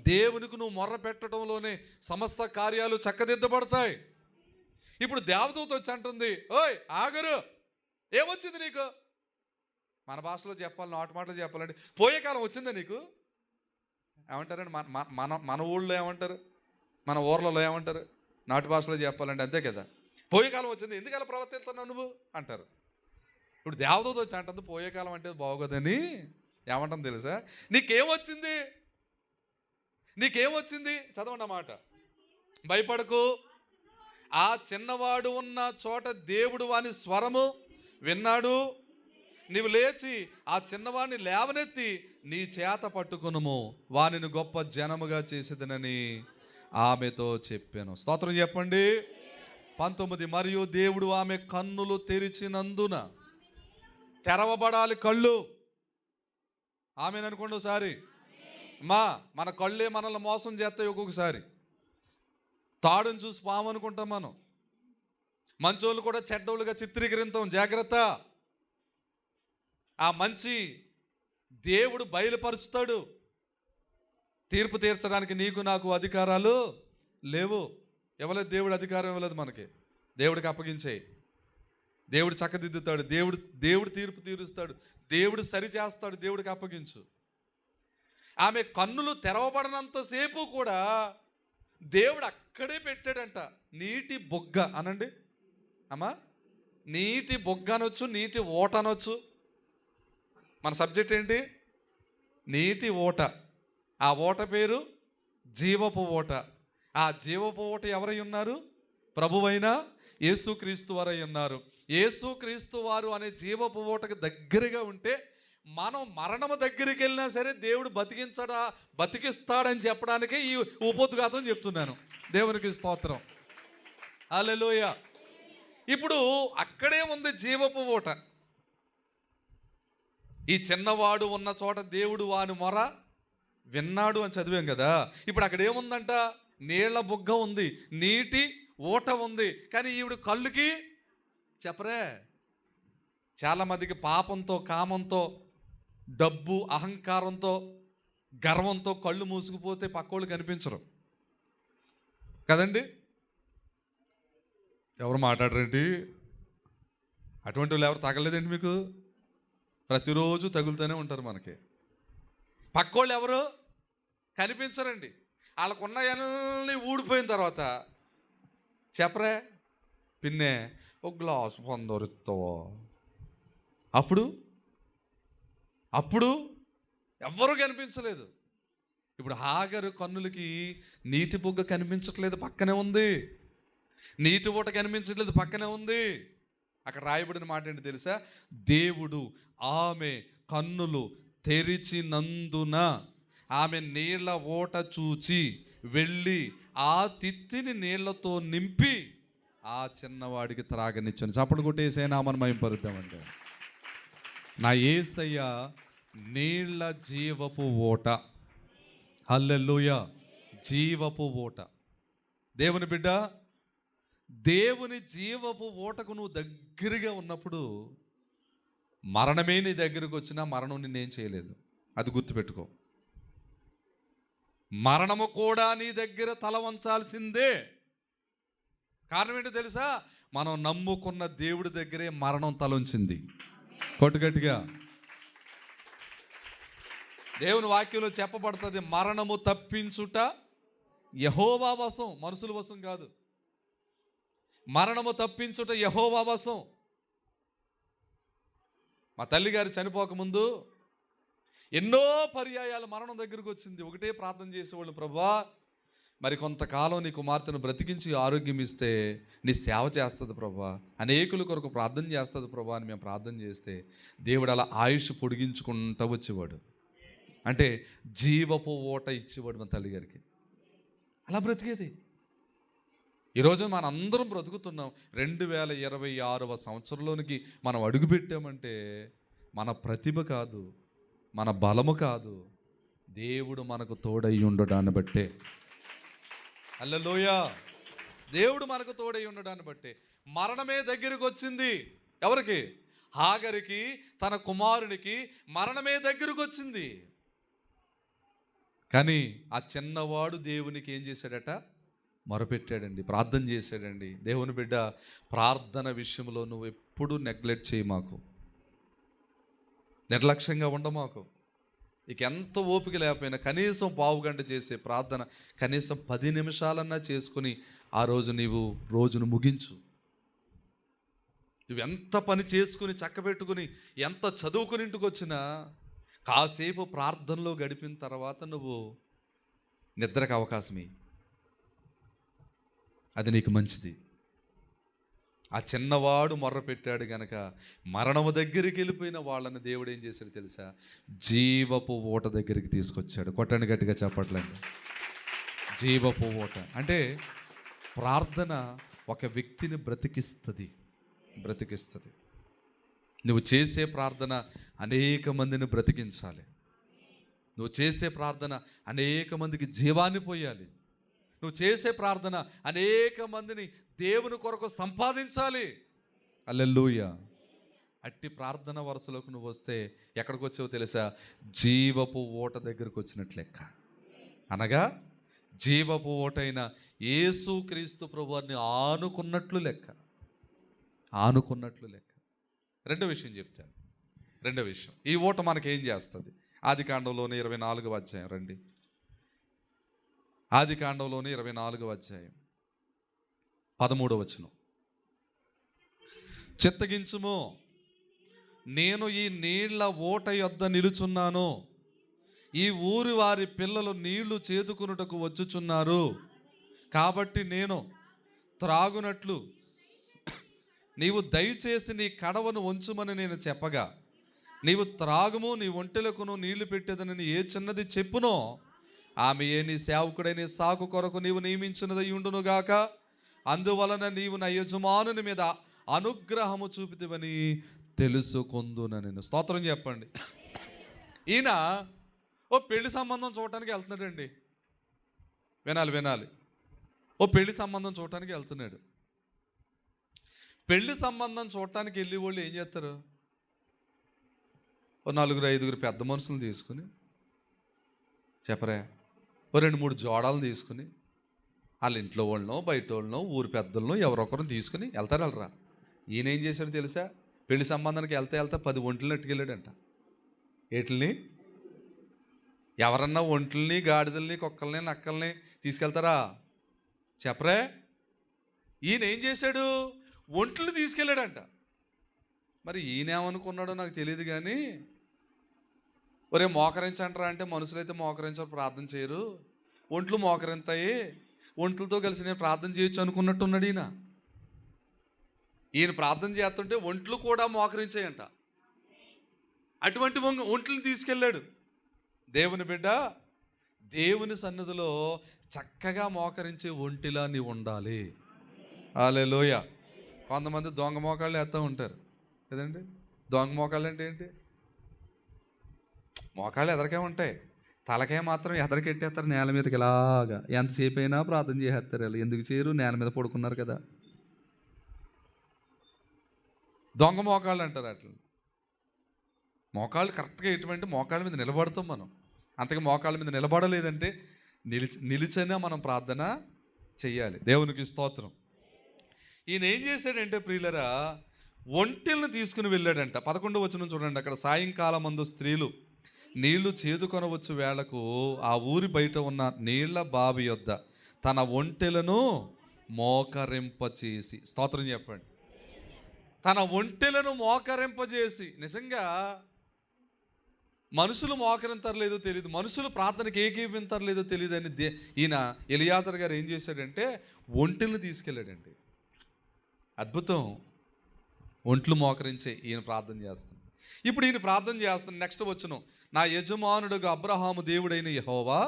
దేవునికి నువ్వు మొర్ర పెట్టడంలోనే సమస్త కార్యాలు చక్కదిద్దబడతాయి. ఇప్పుడు దేవదూత వచ్చి అంటుంది, ఓయ్ ఆగరు, ఏమొచ్చింది నీకు? మన భాషలో చెప్పాలి, నాటు మాటలు చెప్పాలంటే పోయే కాలం వచ్చిందా నీకు? ఏమంటారండి? మన ఊళ్ళో ఏమంటారు, మన ఊర్లలో ఏమంటారు? నాటు భాషలో చెప్పాలంటే అంతే కదా, పోయే కాలం వచ్చింది, ఎందుకు అలా ప్రవర్తిస్తున్నావు నువ్వు అంటారు. ఇప్పుడు దేవదూత వచ్చి అంటుంది, పోయే కాలం అంటే బాగోదని. ఏమంటుంది తెలుసా? నీకేమొచ్చింది? చదవండి అన్నమాట. భయపడకు, ఆ చిన్నవాడు ఉన్న చోట దేవుడు వాని స్వరము విన్నాడు. నీవు లేచి ఆ చిన్నవాడిని లేవనెత్తి నీ చేత పట్టుకొనుము, వానిని గొప్ప జనముగా చేసేదనని ఆమెతో చెప్పాను. స్తోత్రం చెప్పండి. 19. మరియు దేవుడు ఆమె కన్నులు తెరిచినందున, తెరవబడాలి కళ్ళు. ఆమెను అనుకోండి ఒకసారి. మన కళ్ళే మనల్ని మోసం చేస్తాయి ఒక్కొక్కసారి. తాడుని చూసి పాము అనుకుంటాం మనం. మంచోళ్ళు కూడా చెడ్డోళ్ళుగా చిత్రీకరిస్తాం, జాగ్రత్త. ఆ మంచి దేవుడు బయలుపరుస్తాడు. తీర్పు తీర్చడానికి నీకు నాకు అధికారాలు లేవు. ఇవ్వలేదు దేవుడు, అధికారం ఇవ్వలేదు మనకి. దేవుడికి అప్పగించేయి. దేవుడు చక్కదిద్దుతాడు, దేవుడు తీర్పు తీరుస్తాడు, దేవుడు సరిచేస్తాడు. దేవుడికి అప్పగించు. ఆమె కన్నులు తెరవబడినంతసేపు కూడా దేవుడు అక్కడే పెట్టాడంట. నీటి బొగ్గ అనండి అమ్మా, నీటి బొగ్గ అనొచ్చు, నీటి ఓట అనొచ్చు. మన సబ్జెక్ట్ ఏంటి? నీటి ఓట. ఆ ఓట పేరు జీవపు ఓట. ఆ జీవపు ఓట ఎవరై ఉన్నారు? ప్రభువైన యేసుక్రీస్తు వారై ఉన్నారు. యేసుక్రీస్తు వారు అనే జీవపు ఓటకు దగ్గరగా ఉంటే, మనం మరణము దగ్గరికి వెళ్ళినా సరే దేవుడు బతికిస్తాడని చెప్పడానికే ఈ ఉపోద్ఘాతం చెప్తున్నాను. దేవునికి స్తోత్రం. హల్లెలూయా. ఇప్పుడు అక్కడే ఉంది జీవపు ఓట. ఈ చిన్నవాడు ఉన్న చోట దేవుడు వాని మొర విన్నాడు అని చదివాం కదా. ఇప్పుడు అక్కడ ఏముందంట? నీళ్ల బుగ్గ ఉంది, నీటి ఓట ఉంది. కానీ ఈవిడ కళ్ళుకి చెప్పరే. చాలామందికి పాపంతో, కామంతో, డబ్బు, అహంకారంతో, గర్వంతో కళ్ళు మూసుకుపోతే పక్కోళ్ళు కనిపించరు కదండి. ఎవరు మాట్లాడరేంటి? అటువంటి వాళ్ళు ఎవరు తగలేదండి మీకు? ప్రతిరోజు తగులుతూనే ఉంటారు మనకి. పక్కోళ్ళు ఎవరు కనిపించరండి. వాళ్ళకున్న ఎన్ని ఊడిపోయిన తర్వాత చెప్పరే, పిన్నే ఒక గ్లాసు పొందొరుతావో. అప్పుడు ఎవ్వరూ కనిపించలేదు. ఇప్పుడు హాగరు కన్నులకి నీటి బుగ్గ కనిపించట్లేదు, పక్కనే ఉంది. నీటి ఊట కనిపించట్లేదు, పక్కనే ఉంది. అక్కడ రాయబడిన మాట ఏంటి తెలుసా? దేవుడు ఆమె కన్నులు తెరిచినందున ఆమె నీళ్ల ఓట చూచి వెళ్ళి ఆ తిత్తిని నీళ్లతో నింపి ఆ చిన్నవాడికి త్రాగనిచ్చాను. చప్పుడు కొట్టేసే నామని మహింపరుద్దామంటే, నా యేసయ్య నీళ్ల జీవపు ఓట. హల్లెలూయా. జీవపు ఓట. దేవుని బిడ్డ, దేవుని జీవపు ఓటకు నువ్వు దగ్గరగా ఉన్నప్పుడు మరణమే నీ దగ్గరకు వచ్చినా మరణం నిన్నేం చేయలేదు. అది గుర్తుపెట్టుకో. మరణము కూడా నీ దగ్గర తల వంచాల్సిందే. కారణం ఏంటో తెలుసా? మనం నమ్ముకున్న దేవుడి దగ్గరే మరణం తలంచింది. కొట్టుగట్టిగా దేవుని వాక్యంలో చెప్పబడుతుంది, మరణము తప్పించుట యెహోవా వశం, మనుషుల వశం కాదు. మరణము తప్పించుట యెహోవా వశం. మా తల్లిగారు చనిపోకముందు ఎన్నో పర్యాయాలు మరణం దగ్గరకు వచ్చింది. ఒకటే ప్రార్థన చేసేవాళ్ళు, ప్రభువా మరి కొంతకాలం నీ కుమార్తెను బ్రతికించి ఆరోగ్యం ఇస్తే నీ సేవ చేస్తుంది ప్రభువా, అనేకుల కొరకు ప్రార్థన చేస్తుంది ప్రభువా అని మేము ప్రార్థన చేస్తే దేవుడు అలా ఆయుష్ పొడిగించుకుంటూ వచ్చేవాడు. అంటే జీవపు ఓట ఇచ్చేవాడు మా తల్లిగారికి. అలా బ్రతికేది. ఈరోజు మన అందరం బ్రతుకుతున్నాం. 2026వ సంవత్సరంలోనికి మనం అడుగుపెట్టామంటే మన ప్రతిభ కాదు, మన బలము కాదు, దేవుడు మనకు తోడై ఉండడాన్ని బట్టే. హల్లెలూయా. దేవుడు మనకు తోడై ఉండడాన్ని బట్టే. మరణమే దగ్గరికి వచ్చింది. ఎవరికి? హాగరికి, తన కుమారునికి మరణమే దగ్గరకు వచ్చింది. కానీ ఆ చిన్నవాడు దేవునికి ఏం చేశాడట? మొరపెట్టాడండి, ప్రార్థన చేశాడండి. దేవుని బిడ్డ, ప్రార్థన విషయంలో నువ్వు ఎప్పుడు నెగ్లెక్ట్ చేయి, మాకు నిర్లక్ష్యంగా ఉండమాకు. ఇక ఎంత ఓపిక లేకపోయినా కనీసం పావుగంట చేసే ప్రార్థన కనీసం 10 నిమిషాలన్నా చేసుకుని ఆ రోజు నీవు రోజును ముగించు. నువ్వు ఎంత పని చేసుకుని చక్కబెట్టుకుని ఎంత చదువుకుని ఇంటికి వచ్చినా కాసేపు ప్రార్థనలో గడిపిన తర్వాత నువ్వు నిద్రకు అవకాశమే. అది నీకు మంచిది. ఆ చిన్నవాడు మొర్ర పెట్టాడు గనక మరణము దగ్గరికి వెళ్ళిపోయిన వాళ్ళని దేవుడు ఏం చేశాడు తెలుసా? జీవపు ఓట దగ్గరికి తీసుకొచ్చాడు. కొట్టండి గట్టిగా చెప్పట్లేదు. జీవపు ఓట అంటే ప్రార్థన ఒక వ్యక్తిని బ్రతికిస్తుంది. నువ్వు చేసే ప్రార్థన అనేక మందిని బ్రతికించాలి. నువ్వు చేసే ప్రార్థన అనేక మందికి జీవాన్ని పోయాలి. నువ్వు చేసే ప్రార్థన అనేక మందిని దేవుని కొరకు సంపాదించాలి. హల్లెలూయా. అట్టి ప్రార్థన వరుసలోకి నువ్వు వస్తే ఎక్కడికి వచ్చావో తెలుసా? జీవపు ఓట దగ్గరకు వచ్చినట్లు లెక్క. అనగా జీవపు ఓటైన యేసుక్రీస్తు ప్రభువుని ఆనుకున్నట్లు లెక్క. రెండో విషయం చెప్తాను. రెండో విషయం, ఈ ఓట మనకేం చేస్తుంది? ఆదికాండంలోని 24వ అధ్యాయం రండి. ఆదికాండంలోని 24వ అధ్యాయం 13వ వచనం. చిత్తగించుము, నేను ఈ నీళ్ల ఓట యొద్ద నిలుచున్నాను. ఈ ఊరి వారి పిల్లలు నీళ్లు చేదుకునుటకు వచ్చుచున్నారు. కాబట్టి నేను త్రాగునట్లు నీవు దయచేసి నీ కడవను ఉంచుమని నేను చెప్పగా, నీవు త్రాగుము, నీ ఒంటెలకును నీళ్లు పెట్టేదని ఏ చిన్నది చెప్పునో ఆమె ఏ నీ సేవకుడైన సాకు కొరకు నీవు నియమించినది ఉండునుగాక. అందువలన నీవు నా యజమానుని మీద అనుగ్రహము చూపితివని తెలుసుకొందున నేను. స్తోత్రం చెప్పండి. ఈయన ఓ పెళ్లి సంబంధం చూడటానికి వెళ్తున్నాడండి. వినాలి. ఓ పెళ్లి సంబంధం చూడటానికి వెళ్తున్నాడు. పెళ్లి సంబంధం చూడటానికి వెళ్ళి వాళ్ళు ఏం చేస్తారు? ఓ 4-5 పెద్ద మనుషులు తీసుకుని, చెప్పరా, ఓ 2-3 జోడాలు తీసుకుని వాళ్ళ ఇంట్లో వాళ్ళనో బయట వాళ్ళనో ఊరి పెద్దలను ఎవరొకరిని తీసుకుని వెళ్ళరా. ఈయన ఏం చేశాడు తెలుసా? పెళ్లి సంబంధానికి వెళ్తే 10 ఒంట్లని ఎట్టుకెళ్ళాడంట. ఏటిల్ని? ఎవరన్నా ఒంట్లని, గాడిదల్ని, కుక్కల్ని, నక్కల్ని తీసుకెళ్తారా? చెప్పరే. ఈయన ఏం చేశాడు? ఒంట్లు తీసుకెళ్ళాడంట. మరి ఈయనేమనుకున్నాడో నాకు తెలియదు కానీ, ఒరే మోకరించంటారా అంటే మనుషులైతే మోకరించారు, ప్రార్థన చేయరు, ఒంట్లు మోకరింతాయి, ఒంట్లతో కలిసి నేను ప్రార్థన చేయొచ్చు అనుకున్నట్టున్నాడు ఈయన. ఈయన ప్రార్థన చేస్తుంటే ఒంట్లు కూడా మోకరించాయంట. అటువంటి ఒంట్లను తీసుకెళ్ళాడు. దేవుని బిడ్డ, దేవుని సన్నిధిలో చక్కగా మోకరించే ఒంటిలా నీవు ఉండాలి. హల్లెలూయా. కొంతమంది దొంగ మోకాళ్ళు వేస్తూ ఉంటారు కదండి. దొంగ మోకాళ్ళు అంటే ఏంటి? మోకాళ్ళు ఎదరికే ఉంటాయి, తలకే మాత్రం ఎదరికెట్టేస్తారు నేల మీదకి ఇలాగా. ఎంతసేపు అయినా ప్రార్థన చేసేస్తారు. వాళ్ళు ఎందుకు చేయరు? నేల మీద పడుకున్నారు కదా. దొంగ మోకాళ్ళు అంటారు అట్లా. మోకాళ్ళు కరెక్ట్గా ఎటువంటి మోకాళ్ళ మీద నిలబడతాం మనం. అంతగా మోకాళ్ళ మీద నిలబడలేదంటే నిలిచైనా మనం ప్రార్థన చెయ్యాలి. దేవునికి స్తోత్రం. ఈయన ఏం చేశాడంటే ప్రియులరా, ఒంటెలను తీసుకుని వెళ్ళాడంట. 11వ వచనం చూడండి. అక్కడ సాయంకాలం మందు స్త్రీలు నీళ్లు చేదుకొనవచ్చు వేళకు ఆ ఊరి బయట ఉన్న నీళ్ల బావి యొద్ద తన ఒంటెలను మోకరింపచేసి, స్తోత్రం చెప్పండి, తన ఒంటెలను మోకరింపజేసి. నిజంగా మనుషులు మోకరింతరలేదో తెలియదు, మనుషులు ప్రార్థనకి ఏకీపింతరలేదో తెలియదు అని ఈయన ఎలియాజర్ గారు ఏం చేశాడంటే ఒంటెలను తీసుకెళ్ళాడండి. అద్భుతం. ఒంట్లు మోకరించే ఈయన ప్రార్థన చేస్తాడు. ఇప్పుడు ఈయన ప్రార్థన చేస్తాను. నెక్స్ట్ వచ్చును, నా యజమానుడుగా అబ్రహాము దేవుడైన యెహోవా,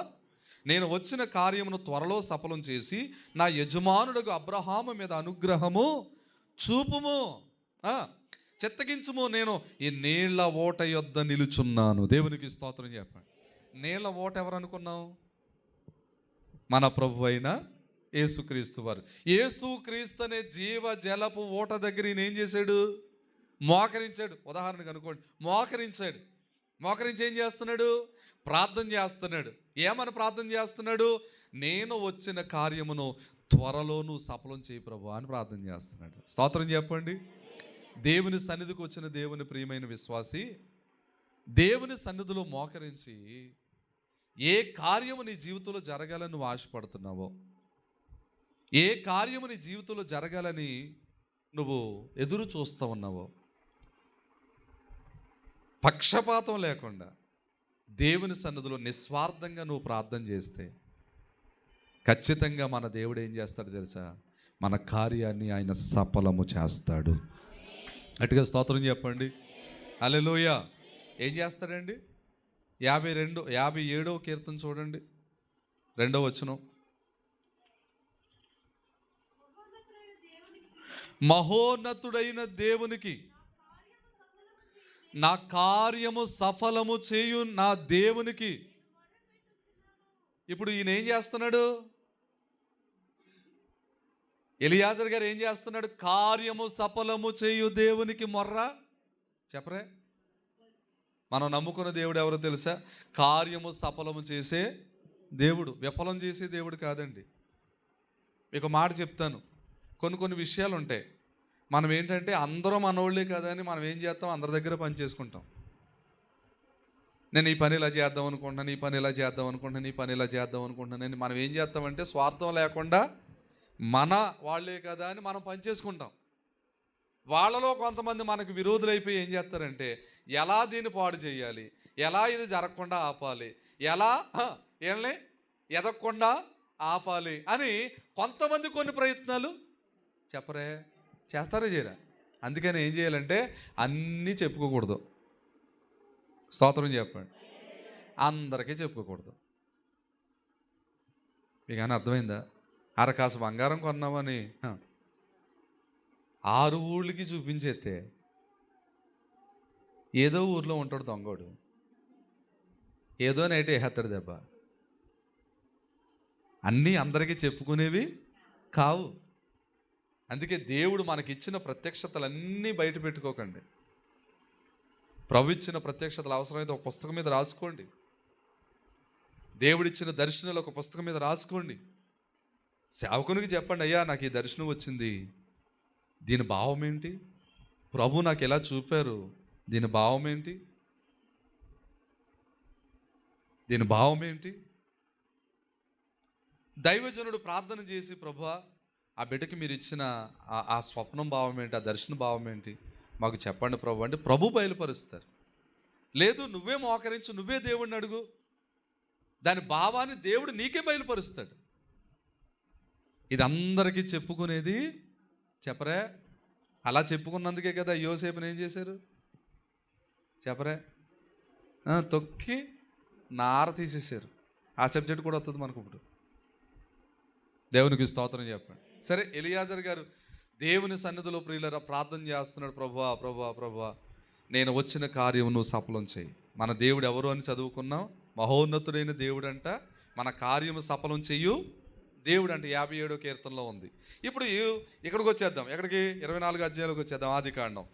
నేను వచ్చిన కార్యమును త్వరలో సఫలం చేసి నా యజమానుడుగా అబ్రహాము మీద అనుగ్రహము చూపుము, చిత్తగించుము. నేను ఈ నీళ్ల ఓట యొద్ద నిలుచున్నాను. దేవునికి స్తోత్రం చెప్పండి. నీళ్ల ఓట ఎవరు అనుకున్నావు? మన ప్రభు అయిన యేసుక్రీస్తు వారు. యేసుక్రీస్తు అనే జీవ జలపు ఓట దగ్గర ఈయన ఏం చేశాడు? మోకరించాడు. ఉదాహరణకు అనుకోండి, మోకరించాడు. మోకరించి ఏం చేస్తున్నాడు? ప్రార్థన చేస్తున్నాడు. ఏమని ప్రార్థన చేస్తున్నాడు? నేను వచ్చిన కార్యమును త్వరలోనూ సఫలం చేయి ప్రభు అని ప్రార్థన చేస్తున్నాడు. స్తోత్రం చెప్పండి. దేవుని సన్నిధికి వచ్చిన దేవుని ప్రియమైన విశ్వాసి, దేవుని సన్నిధిలో మోకరించి ఏ కార్యము నీ జీవితంలో జరగాలని నువ్వు ఆశపడుతున్నావో, ఏ కార్యము నీ జీవితంలో జరగాలని నువ్వు ఎదురు చూస్తూ ఉన్నావో, పక్షపాతం లేకుండా దేవుని సన్నిధిలో నిస్వార్థంగా నువ్వు ప్రార్థన చేస్తే ఖచ్చితంగా మన దేవుడు ఏం చేస్తాడు తెలుసా? మన కార్యాన్ని ఆయన సఫలము చేస్తాడు. అటుగా స్తోత్రం చెప్పండి. హల్లెలూయా. ఏం చేస్తాడండి? 57వ కీర్తన చూడండి, 2వ వచనం. మహోన్నతుడైన దేవునికి నా కార్యము సఫలము చేయు నా దేవునికి. ఇప్పుడు ఈయన ఏం చేస్తున్నాడు? ఎలియాజర్ గారు ఏం చేస్తున్నాడు? కార్యము సఫలము చేయు దేవునికి మొర్ర చెప్పరే. మనం నమ్ముకున్న దేవుడు ఎవరో తెలుసా? కార్యము సఫలము చేసే దేవుడు, విఫలం చేసే దేవుడు కాదండి. మీకు మాట చెప్తాను, కొన్ని విషయాలు ఉంటాయి. మనం ఏంటంటే అందరూ మనోళ్ళే కదా అని మనం ఏం చేస్తాం? అందరి దగ్గర పని చేసుకుంటాం. నేను ఈ పని ఇలా చేద్దాం అనుకుంటున్నాను, ఈ పని ఇలా చేద్దాం అనుకుంటున్నాను, ఈ పని ఇలా చేద్దాం అనుకుంటున్నాను. మనం ఏం చేస్తామంటే స్వార్థం లేకుండా మన వాళ్ళే కదా అని మనం పని చేసుకుంటాం. వాళ్ళలో కొంతమంది మనకు విరోధులైపోయి ఏం చేస్తారంటే ఎలా దీన్ని పాడు చేయాలి, ఎలా ఇది జరగకుండా ఆపాలి, ఎలా ఏళ్ళని ఎదగకుండా ఆపాలి అని కొంతమంది కొన్ని ప్రయత్నాలు చెప్పరే, చేస్తారా చేయరా? అందుకని ఏం చేయాలంటే అన్నీ చెప్పుకోకూడదు. స్తోత్రం చెప్పండి. అందరికీ చెప్పుకోకూడదు. మీకు కానీ అర్థమైందా? అరకాసు బంగారం కొన్నామని 6 ఊళ్ళకి చూపించేస్తే ఏదో ఊర్లో ఉంటాడు దొంగోడు, ఏదో నైట్ వేసేస్తాడు దెబ్బ. అన్నీ అందరికీ చెప్పుకునేవి కావు. అందుకే దేవుడు మనకిచ్చిన ప్రత్యక్షతలన్నీ బయట పెట్టుకోకండి. ప్రభు ఇచ్చిన ప్రత్యక్షతలు అవసరమైతే ఒక పుస్తకం మీద రాసుకోండి. దేవుడిచ్చిన దర్శనాలు ఒక పుస్తకం మీద రాసుకోండి. సేవకునికి చెప్పండి, అయ్యా నాకు ఈ దర్శనం వచ్చింది, దీని భావం ఏంటి? ప్రభు నాకు ఎలా చూపారు, దీని భావం ఏంటి? దీని భావం ఏంటి? దైవజనుడు ప్రార్థన చేసి, ప్రభువా ఆ బిడ్డకి మీరు ఇచ్చిన ఆ స్వప్నం భావం ఏంటి, ఆ దర్శన భావం ఏంటి మాకు చెప్పండి ప్రభు అంటే ప్రభు బయలుపరుస్తారు. లేదు నువ్వే మోకరించు, నువ్వే దేవుడిని అడుగు, దాని భావాన్ని దేవుడు నీకే బయలుపరుస్తాడు. ఇది అందరికీ చెప్పుకునేది చెప్పరే. అలా చెప్పుకున్నందుకే కదా యోసేపుని ఏం చేశారు చెప్పరే, తొక్కి నార తీసేశారు. ఆ సబ్జెక్ట్ కూడా వస్తుంది మనకు ఇప్పుడు. దేవునికి స్తోత్రం చెప్పండి. సరే, ఎలియాజర్ గారు దేవుని సన్నిధిలో ప్రియులరా ప్రార్థన చేస్తున్నాడు. ప్రభువా ప్రభువా ప్రభువా, నేను వచ్చిన కార్యం నువ్వు సఫలం చేయి. మన దేవుడు ఎవరు అని చదువుకున్నాం? మహోన్నతుడైన దేవుడు అంట, మన కార్యము సఫలం చెయ్యు దేవుడు అంటే 57వ కీర్తనలో ఉంది. ఇప్పుడు ఇక్కడికి వచ్చేద్దాం. ఎక్కడికి? 24 అధ్యాయాలకు వచ్చేద్దాం. ఆదికాండం.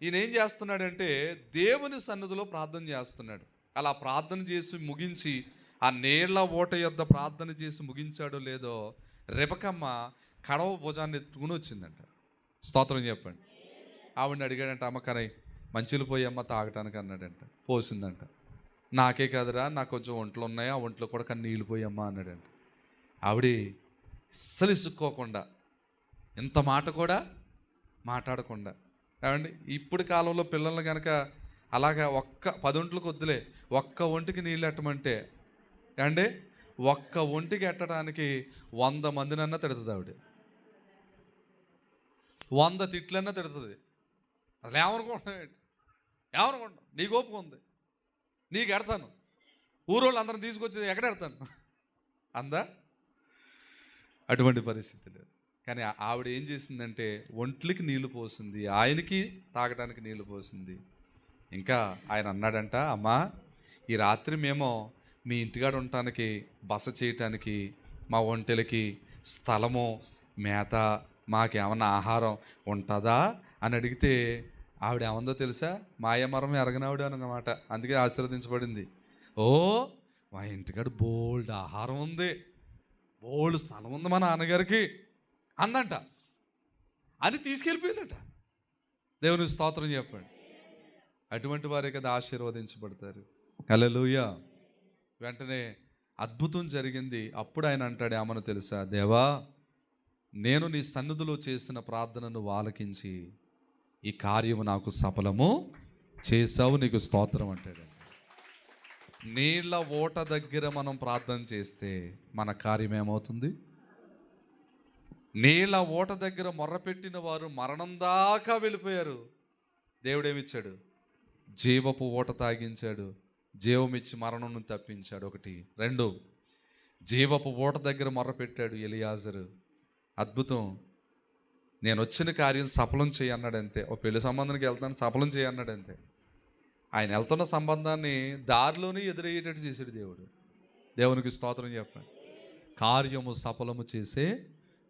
ఈయన ఏం చేస్తున్నాడంటే దేవుని సన్నిధిలో ప్రార్థన చేస్తున్నాడు. అలా ప్రార్థన చేసి ముగించి ఆ నీళ్ల ఓట యొద్ద ప్రార్థన చేసి ముగించాడో లేదో రెబెక్కమ్మ కడవ భుజాన్ని ఎత్తుకుని వచ్చిందంట. స్తోత్రం చెప్పండి. ఆవిడని అడిగాడంట, అమ్మకరై మంచిలు పోయి అమ్మ తాగటానికి అన్నాడంట. పోసిందంట. నాకే కదరా, నాకు కొంచెం ఒంట్లు ఉన్నాయి, ఆ ఒంట్లో కూడా కానీ నీళ్ళు పోయమ్మా అన్నాడంట. ఆవిడ అస్సలు ఇసుక్కోకుండా, ఇంత మాట కూడా మాట్లాడకుండా. ఏమండి, ఇప్పుడు కాలంలో పిల్లల్ని కనుక అలాగా 10 ఒంట్లకు వద్దులే, ఒక్క ఒంటికి నీళ్ళు ఎట్టమంటే ఏమండి, ఒక్క ఒంటికి ఎట్టడానికి 100 మందినన్నా తిడుతుంది ఆవిడ. 100 తిట్లన్నా తిడుతుంది. అసలు ఏమనుకుంటున్నావు? నీకు ఓపిక ఉంది, నీకు ఎడతాను, ఊరోళ్ళు అందరం తీసుకొచ్చి ఎక్కడ ఎడతాను అందా? అటువంటి పరిస్థితి లేదు. కానీ ఆవిడ ఏం చేసిందంటే ఒంట్లకి నీళ్లు పోసింది, ఆయనకి తాగడానికి నీళ్లు పోసింది. ఇంకా ఆయన అన్నాడంట, అమ్మా ఈ రాత్రి మేము మీ ఇంటికాడ ఉండటానికి, బస చేయటానికి, మా ఒంటెలకి స్థలము, మేత, మాకేమన్నా ఆహారం ఉంటుందా అని అడిగితే ఆవిడ ఏమందో తెలుసా? మాయమరం ఎరగనావిడ అన్నమాట. అందుకే ఆశీర్వదించబడింది. ఓ మా ఇంటికాడ బోల్డ్ ఆహారం ఉంది, బోల్డ్ స్థలం ఉంది మా నాన్నగారికి అందంట. అని తీసుకెళ్ళిపోయిందట. దేవుని స్తోత్రం చెప్పండి. అటువంటి వారే కదా ఆశీర్వదించబడతారు. హల్లెలూయా. వెంటనే అద్భుతం జరిగింది. అప్పుడు ఆయన అంటాడు, ఏమని తెలుసా? దేవా, నేను నీ సన్నిధిలో చేసిన ప్రార్థనను ఆలకించి ఈ కార్యము నాకు సఫలము చేసావు, నీకు స్తోత్రం అంటాడు. నీళ్ళ ఓట దగ్గర మనం ప్రార్థన చేస్తే మన కార్యం ఏమవుతుంది? నీళ్ళ ఓట దగ్గర మొర్రపెట్టిన వారు మరణం దాకా వెళ్ళిపోయారు. దేవుడేమిచ్చాడు? జీవపు ఓట తాగించాడు, జీవమిచ్చి మరణం నుంచి తప్పించాడు. 1. 2, జీవపు ఓట దగ్గర మొర్రపెట్టాడు ఎలియాజరు. అద్భుతం. నేను వచ్చిన కార్యం సఫలం చేయన్నాడంతే. ఓ పెళ్లి సంబంధానికి వెళ్తాను, సఫలం చేయన్నాడంతే. ఆయన వెళ్తున్న సంబంధాన్ని దారిలోనే ఎదురయ్యేటట్టు చేశాడు దేవుడు. దేవునికి స్తోత్రం చెప్పండి. కార్యము సఫలము చేసే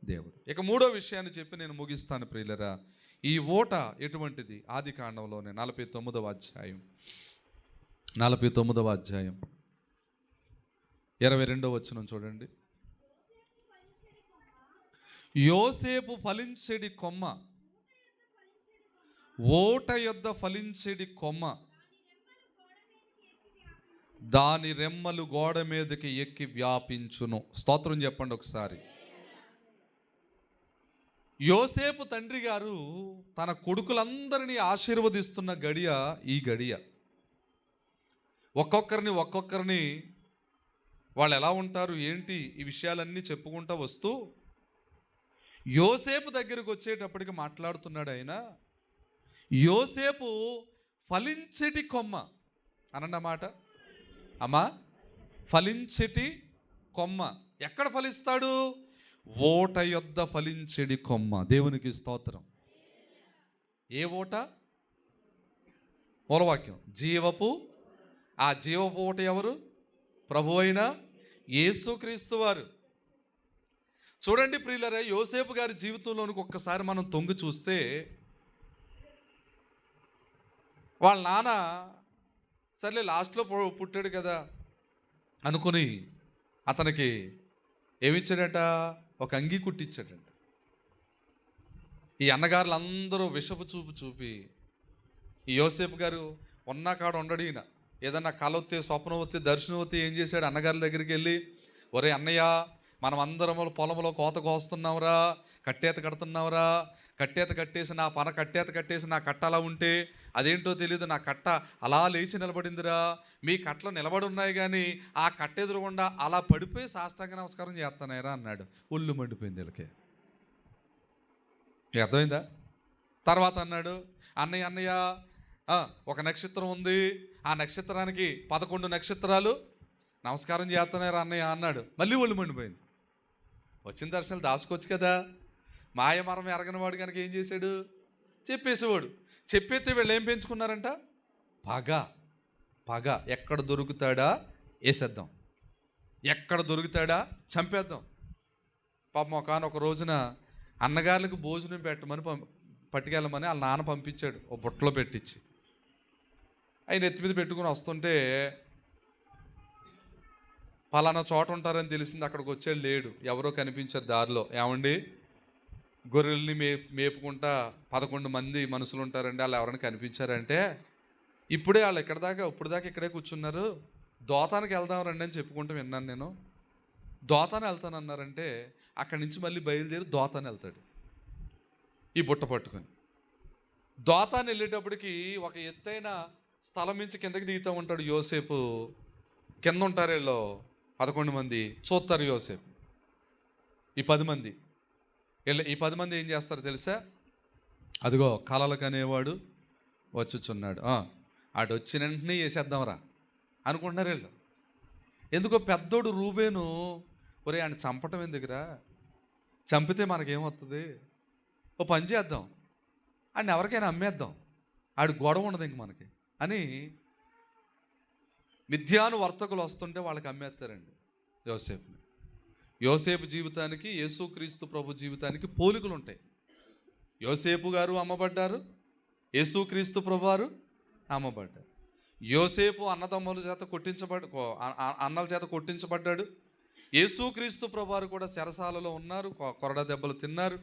దేవుడు. ఇక 3వ విషయాన్ని చెప్పి నేను ముగిస్తాను ప్రియులరా. ఈ ఓట ఎటువంటిది? ఆదికాండంలోనే 49వ అధ్యాయం 22వ వచనం చూడండి. యోసేపు ఫలించెడి కొమ్మ, ఓట యొద్ద ఫలించెడి కొమ్మ, దాని రెమ్మలు గోడ మీదకి ఎక్కి వ్యాపించును. స్తోత్రం చెప్పండి ఒకసారి. యోసేపు తండ్రి గారు తన కొడుకులందరినీ ఆశీర్వదిస్తున్న గడియ ఈ గడియ. ఒక్కొక్కరిని వాళ్ళు ఎలా ఉంటారు ఏంటి ఈ విషయాలన్నీ చెప్పుకుంటూ వస్తూ యోసేపు దగ్గరికి వచ్చేటప్పటికి మాట్లాడుతున్నాడు ఆయన. యోసేపు ఫలించెటి కొమ్మ అన్నమాట. అమ్మా, ఫలించెటి కొమ్మ. ఎక్కడ ఫలిస్తాడు? ఓట యొద్ద ఫలించెడి కొమ్మ. దేవునికి స్తోత్రం. ఏ ఓట? మూలవాక్యం జీవపు. ఆ జీవపు ఓట ఎవరు? ప్రభు అయిన యేసుక్రీస్తు వారు. చూడండి ప్రియులరే, యోసేపు గారి జీవితంలోనికి ఒక్కసారి మనం తొంగి చూస్తే వాళ్ళ నాన్న సర్లే లాస్ట్లో పుట్టాడు కదా అనుకుని అతనికి ఏమిచ్చాడట? ఒక అంగీ కుట్టించాడట. ఈ అన్నగారులు అందరూ విషపు చూపు చూపి ఈ యోసేపు గారు ఉన్న కాడ ఉండడు. ఈయన ఏదన్నా కళ వస్తే, స్వప్నం వస్తే, దర్శనం వస్తే ఏం చేశాడు? అన్నగారి దగ్గరికి వెళ్ళి, ఒరే అన్నయ్య, మనం అందరం పొలంలో కోత కోస్తున్నావురా, కట్టేత కడుతున్నావురా, కట్టేత కట్టేసి నా కట్టేత కట్టేసి నా కట్ట అలా ఉంటే అదేంటో తెలియదు, నా కట్ట అలా లేచి నిలబడిందిరా, మీ కట్టలో నిలబడి ఉన్నాయి కానీ ఆ కట్ట ఎదురుగుండా అలా పడిపోయి సాష్టాంగ నమస్కారం చేస్తున్నాయిరా అన్నాడు. ఒళ్ళు మండిపోయింది వీళ్ళకి. అర్థమైందా? తర్వాత అన్నాడు, అన్నయ్య ఒక నక్షత్రం ఉంది, ఆ నక్షత్రానికి 11 నక్షత్రాలు నమస్కారం చేస్తున్నారా అన్నయ్య అన్నాడు. మళ్ళీ ఒళ్ళు మండిపోయింది. వచ్చిన దర్శనాలు దాచుకోవచ్చు కదా. మాయమరం ఎరగని వాడు కనుక ఏం చేశాడు? చెప్పేసేవాడు. చెప్పేస్తే వీళ్ళు ఏం పెంచుకున్నారంట? పగ. ఎక్కడ దొరుకుతాడా వేసేద్దాం, ఎక్కడ దొరుకుతాడా చంపేద్దాం. పాపం ఒక రోజున అన్నగారులకు భోజనం పెట్టమని పట్టుకెళ్ళమని వాళ్ళ నాన్న పంపించాడు. ఓ బుట్టలో పెట్టించి ఆయన ఎత్తి మీద పెట్టుకుని వస్తుంటే పలానా చోట ఉంటారని తెలిసింది. అక్కడికి వచ్చాడు, లేడు. ఎవరో కనిపించారు దారిలో. ఏమండి, గొర్రెల్ని మేపుకుంటా 11 మంది మనుషులు ఉంటారండి, వాళ్ళు ఎవరైనా కనిపించారంటే ఇప్పుడే వాళ్ళు ఇప్పుడు దాకా ఇక్కడే కూర్చున్నారు, దోతానికి వెళ్దాం రండి అని చెప్పుకుంటూ విన్నాను నేను. దోతాను వెళ్తానన్నారంటే అక్కడి నుంచి మళ్ళీ బయలుదేరి దోతాను వెళ్తాడు ఈ బుట్ట పట్టుకొని. దోతాను వెళ్ళేటప్పటికి ఒక ఎత్తైన స్థలం నుంచి కిందకి దిగుతూ ఉంటాడు యోసేపు. కింద ఉంటారు వీళ్ళు 11 మంది, చూస్తారు యోసేపు. ఈ 10 మంది ఈ 10 మంది ఏం చేస్తారు తెలుసా? అదిగో కలలు కనేవాడు వచ్చుచున్నాడు, ఆడు వచ్చిన వెంటనే వేసేద్దాంరా అనుకుంటున్నారు వీళ్ళు. ఎందుకో పెద్దోడు రూబేను, ఒరే ఆయన చంపటం ఎందుకురా, చంపితే మనకేమవుతుంది, ఓ పని చేద్దాం, ఆయన ఎవరికైనా అమ్మేద్దాం, ఆడు గొడవ ఉండదు ఇంక మనకి అని మిథ్యాను వర్తకులు వస్తుంటే వాళ్ళకి అమ్మేస్తారండి యోసేపుని. యోసేపు జీవితానికి యేసుక్రీస్తు ప్రభు జీవితానికి పోలికలు ఉంటాయి. యోసేపు గారు అమ్మబడ్డారు, యేసుక్రీస్తు ప్రభు వారు అమ్మబడ్డారు. యోసేపు అన్నదమ్ముల చేత అన్నల చేత కొట్టించబడ్డాడు. యేసుక్రీస్తు ప్రభు వారు కూడా చెరసాలలో ఉన్నారు, కొరడా దెబ్బలు తిన్నారు,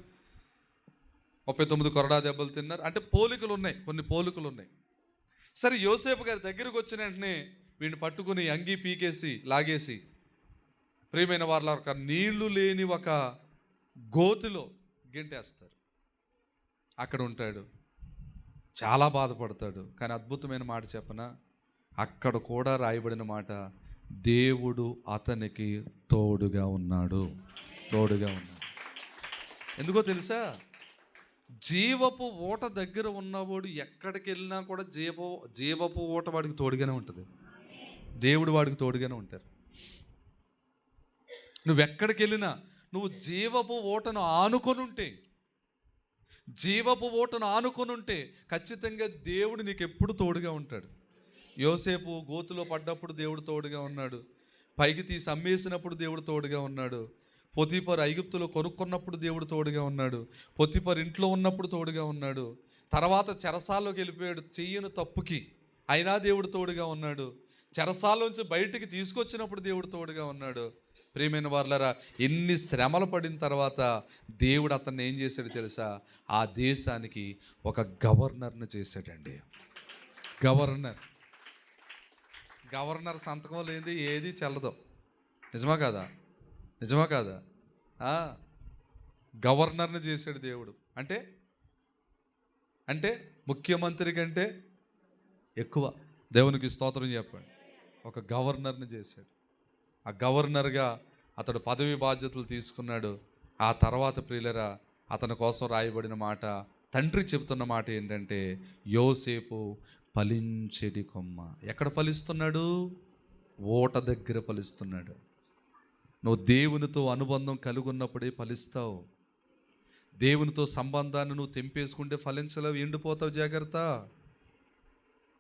39 కొరడా దెబ్బలు తిన్నారు. అంటే పోలికలు ఉన్నాయి, కొన్ని పోలికలు ఉన్నాయి. సరే, యోసేపు గారి దగ్గరకు వచ్చిన వెంటనే వీడిని పట్టుకుని అంగీ పీకేసి లాగేసి ప్రియమైన వాళ్ళ ఒక నీళ్లు లేని ఒక గోతిలో గెంటేస్తారు. అక్కడ ఉంటాడు, చాలా బాధపడతాడు. కానీ అద్భుతమైన మాట చెప్పనా, అక్కడ కూడా రాయబడిన మాట, దేవుడు అతనికి తోడుగా ఉన్నాడు. ఎందుకో తెలుసా? జీవపు ఊట దగ్గర ఉన్నవాడు ఎక్కడికి వెళ్ళినా కూడా జీవపు ఊట వాడికి తోడుగానే ఉంటుంది. దేవుడు వాడికి తోడుగానే ఉంటారు. నువ్వెక్కడికి వెళ్ళినా నువ్వు జీవపు ఊటను ఆనుకొని ఉంటే ఖచ్చితంగా దేవుడు నీకు ఎప్పుడు తోడుగా ఉంటాడు. యోసేపు గోతులో పడ్డప్పుడు దేవుడు తోడుగా ఉన్నాడు, పైకి తీసి అమ్మేసినప్పుడు దేవుడు తోడుగా ఉన్నాడు, పొతిఫర్ ఐగుప్తులో కొనుక్కున్నప్పుడు దేవుడు తోడుగా ఉన్నాడు, పొతిఫర్ ఇంట్లో ఉన్నప్పుడు తోడుగా ఉన్నాడు, తర్వాత చెరసాల్లోకి వెళ్ళిపోయాడు చెయ్యను తప్పుకి, అయినా దేవుడు తోడుగా ఉన్నాడు, చెరసాల్లోంచి బయటికి తీసుకొచ్చినప్పుడు దేవుడు తోడుగా ఉన్నాడు. ప్రియమైన వారలారా, ఎన్ని శ్రమలు పడిన తర్వాత దేవుడు అతన్ని ఏం చేశాడు తెలుసా? ఆ దేశానికి ఒక గవర్నర్ని చేశాడండి. గవర్నర్ సంతకం లేనిది ఏది చెల్లదు. నిజమా కాదా? గవర్నర్ని చేశాడు దేవుడు. అంటే ముఖ్యమంత్రి కంటే ఎక్కువ. దేవునికి స్తోత్రం చెప్పండి. ఒక గవర్నర్ని చేశాడు. ఆ గవర్నర్గా అతడు పదవి బాధ్యతలు తీసుకున్నాడు. ఆ తర్వాత ప్రియులరా, అతని కోసం రాయబడిన మాట, తండ్రి చెబుతున్న మాట ఏంటంటే, యోసేపు ఫలించేది కొమ్మ. ఎక్కడ ఫలిస్తున్నాడు? ఓట దగ్గర ఫలిస్తున్నాడు. నువ్వు దేవునితో అనుబంధం కలిగి ఉన్నప్పుడే ఫలిస్తావు. దేవునితో సంబంధాన్ని నువ్వు తెంపేసుకుంటే ఫలించలేవు, ఎండిపోతావు. జాగ్రత్త.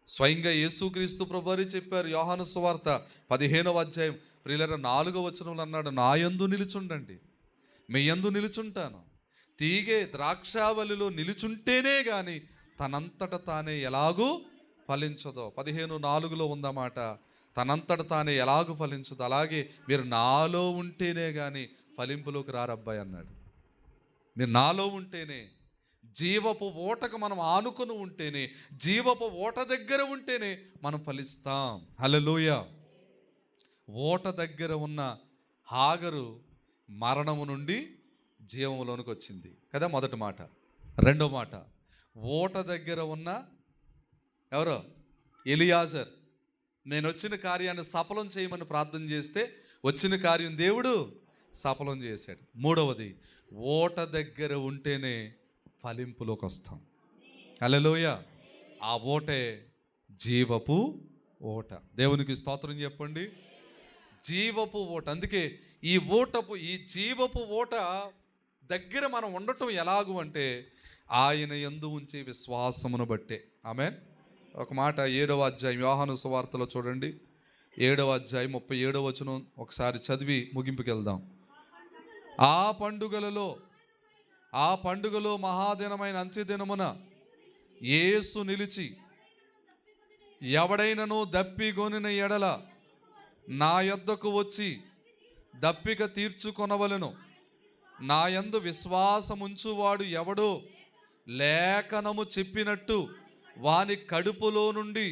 స్వయంగా యేసుక్రీస్తు ప్రభువారే చెప్పారు. యోహాను సువార్త 15వ అధ్యాయం ప్రియులారా 4వ వచనంలో అన్నాడు, నా యందు నిలుచుండండి, మీ యందు నిలుచుంటాను. తీగే ద్రాక్షావళిలో నిలుచుంటేనే కానీ తనంతట తానే ఎలాగూ ఫలించదో. 15:4 ఉందన్నమాట. తనంతట తానే ఎలాగూ ఫలించదు, అలాగే మీరు నాలో ఉంటేనే కానీ ఫలింపులోకి రారబ్బాయి అన్నాడు. మీరు నాలో ఉంటేనే, జీవపు ఓటకు మనం ఆనుకొని ఉంటేనే, జీవపు ఓట దగ్గర ఉంటేనే మనం ఫలిస్తాం. హల్లెలూయా. ఓట దగ్గర ఉన్న హాగరు మరణము నుండి జీవంలోనికి వచ్చింది కదా, మొదటి మాట. రెండో మాట, ఓట దగ్గర ఉన్న ఎవరో ఎలియాజర్, నేను వచ్చిన కార్యాన్ని సఫలం చేయమని ప్రార్థన చేస్తే వచ్చిన కార్యం దేవుడు సఫలం చేశాడు. మూడవది, ఓట దగ్గర ఉంటేనే ఫలింపులోకి వస్తాం. హల్లెలూయా. ఆ ఓటే జీవపు ఓట. దేవునికి స్తోత్రం చెప్పండి. జీవపు ఓట. అందుకే ఈ జీవపు ఓట దగ్గర మనం ఉండటం ఎలాగు అంటే ఆయన యందు ఉంచే విశ్వాసమును బట్టే. ఆమేన్. ఒక మాట 7వ అధ్యాయం యోహాను సువార్తలో చూడండి, 7వ అధ్యాయం 37వ వచనం ఒకసారి చదివి ముగింపుకి వెళ్దాం. ఆ పండుగలో మహాదినమైన అంత్యదినమున యేసు నిలిచి, ఎవడైనను దప్పిగొనిన ఎడల నా యొద్దకు వచ్చి దప్పిక తీర్చుకొనవలెను. నా యందు విశ్వాసముంచువాడు ఎవడో లేఖనము చెప్పినట్టు వాని కడుపులో నుండి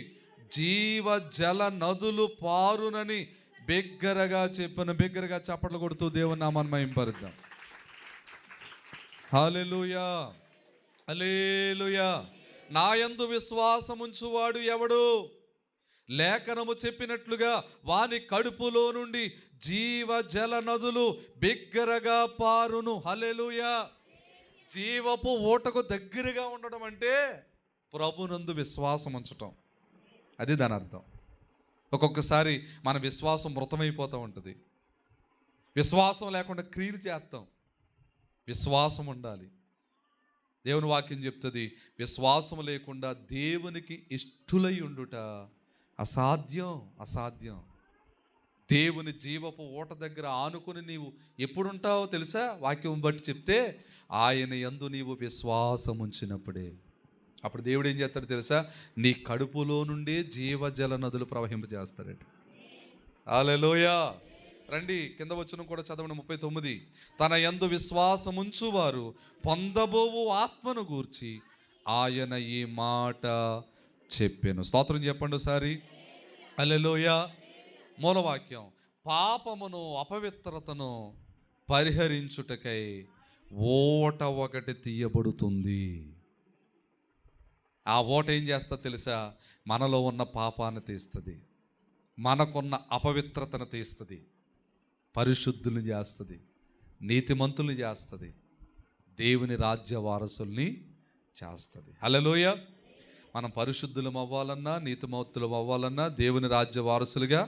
జీవ జల నదులు పారునని బిగ్గరగా చెప్పను. బిగ్గరగా చప్పట్లు కొడుతూ దేవుని నామాన్ని మహింపరుద్దాం. హల్లెలూయా, హల్లెలూయా. నా యందు విశ్వాసముంచువాడు ఎవడు లేఖనము చెప్పినట్లుగా వాని కడుపులో నుండి జీవ జల నదులు బిగ్గరగా పారును. హల్లెలూయా. జీవపు ఓటకు దగ్గరగా ఉండడం అంటే ప్రభునందు విశ్వాసం ఉంచటం, అది దాని అర్థం. ఒక్కొక్కసారి మన విశ్వాసం మృతమైపోతూ ఉంటుంది. విశ్వాసం లేకుండా క్రియలు చేస్తాం. విశ్వాసం ఉండాలి. దేవుని వాక్యం చెప్తుంది, విశ్వాసం లేకుండా దేవునికి ఇష్టులై ఉండుట అసాధ్యం. దేవుని జీవపు ఓట దగ్గర ఆనుకుని నీవు ఎప్పుడుంటావో తెలుసా? వాక్యం బట్టి చెప్తే ఆయన యందు నీవు విశ్వాసం ఉంచినప్పుడే. అప్పుడు దేవుడు ఏం చేస్తాడు తెలుసా? నీ కడుపులో నుండే జీవజల నదులు ప్రవహింపజేస్తాడట. హల్లెలూయా. రండి కింద వచనం కూడా చదవండి, 39. తన యందు విశ్వాసముంచువారు పొందబోవు ఆత్మను గూర్చి ఆయన ఈ మాట చెప్పాను. స్తోత్రం చెప్పండి ఒకసారి. హల్లెలూయా. మూలవాక్యం, పాపమును అపవిత్రతను పరిహరించుటకై ఓట ఒకటి తీయబడుతుంది. ఆ ఓట ఏం చేస్తా తెలుసా? మనలో ఉన్న పాపాన్ని తీస్తుంది, మనకున్న అపవిత్రతను తీస్తుంది, పరిశుద్ధుల్ని చేస్తుంది, నీతిమంతుల్ని చేస్తుంది, దేవుని రాజ్య వారసుల్ని చేస్తుంది. హల్లెలూయా. మనం పరిశుద్ధులం అవ్వాలన్నా, నీతిమంతులం అవ్వాలన్నా, దేవుని రాజ్య వారసులుగా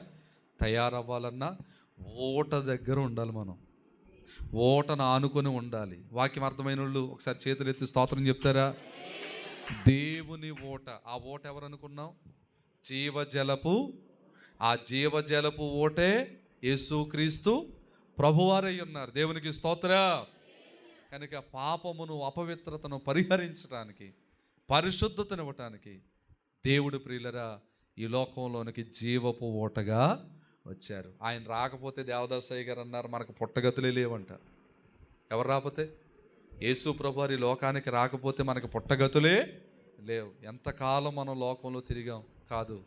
తయారవ్వాలన్నా ఓట దగ్గర ఉండాలి. మనం ఓటను ఆనుకొని ఉండాలి. వాక్యం అర్థమైన వాళ్ళు ఒకసారి చేతులు ఎత్తి స్తోత్రం చెప్తారా? దేవుని ఓట. ఆ ఓట ఎవరు అనుకున్నాం? జీవజలపు. ఆ జీవజలపు ఓటే యేసుక్రీస్తు ప్రభువారై ఉన్నారు. దేవునికి స్తోత్రం. కనుక పాపమును అపవిత్రతను పరిహరించడానికి, పరిశుద్ధతనివ్వటానికి దేవుడు ప్రియులరా ఈ లోకంలోనికి జీవపు ఓటగా వచ్చారు. ఆయన రాకపోతే దేవదాసయ్య గారు అన్నారు, మనకు పుట్టగతులే లేవంట. ఎవరు రాకపోతే? యేసు ప్రభువారు ఈ లోకానికి రాకపోతే మనకు పుట్టగతులే లేవు. ఎంతకాలం మనం లోకంలో తిరిగాం కాదు.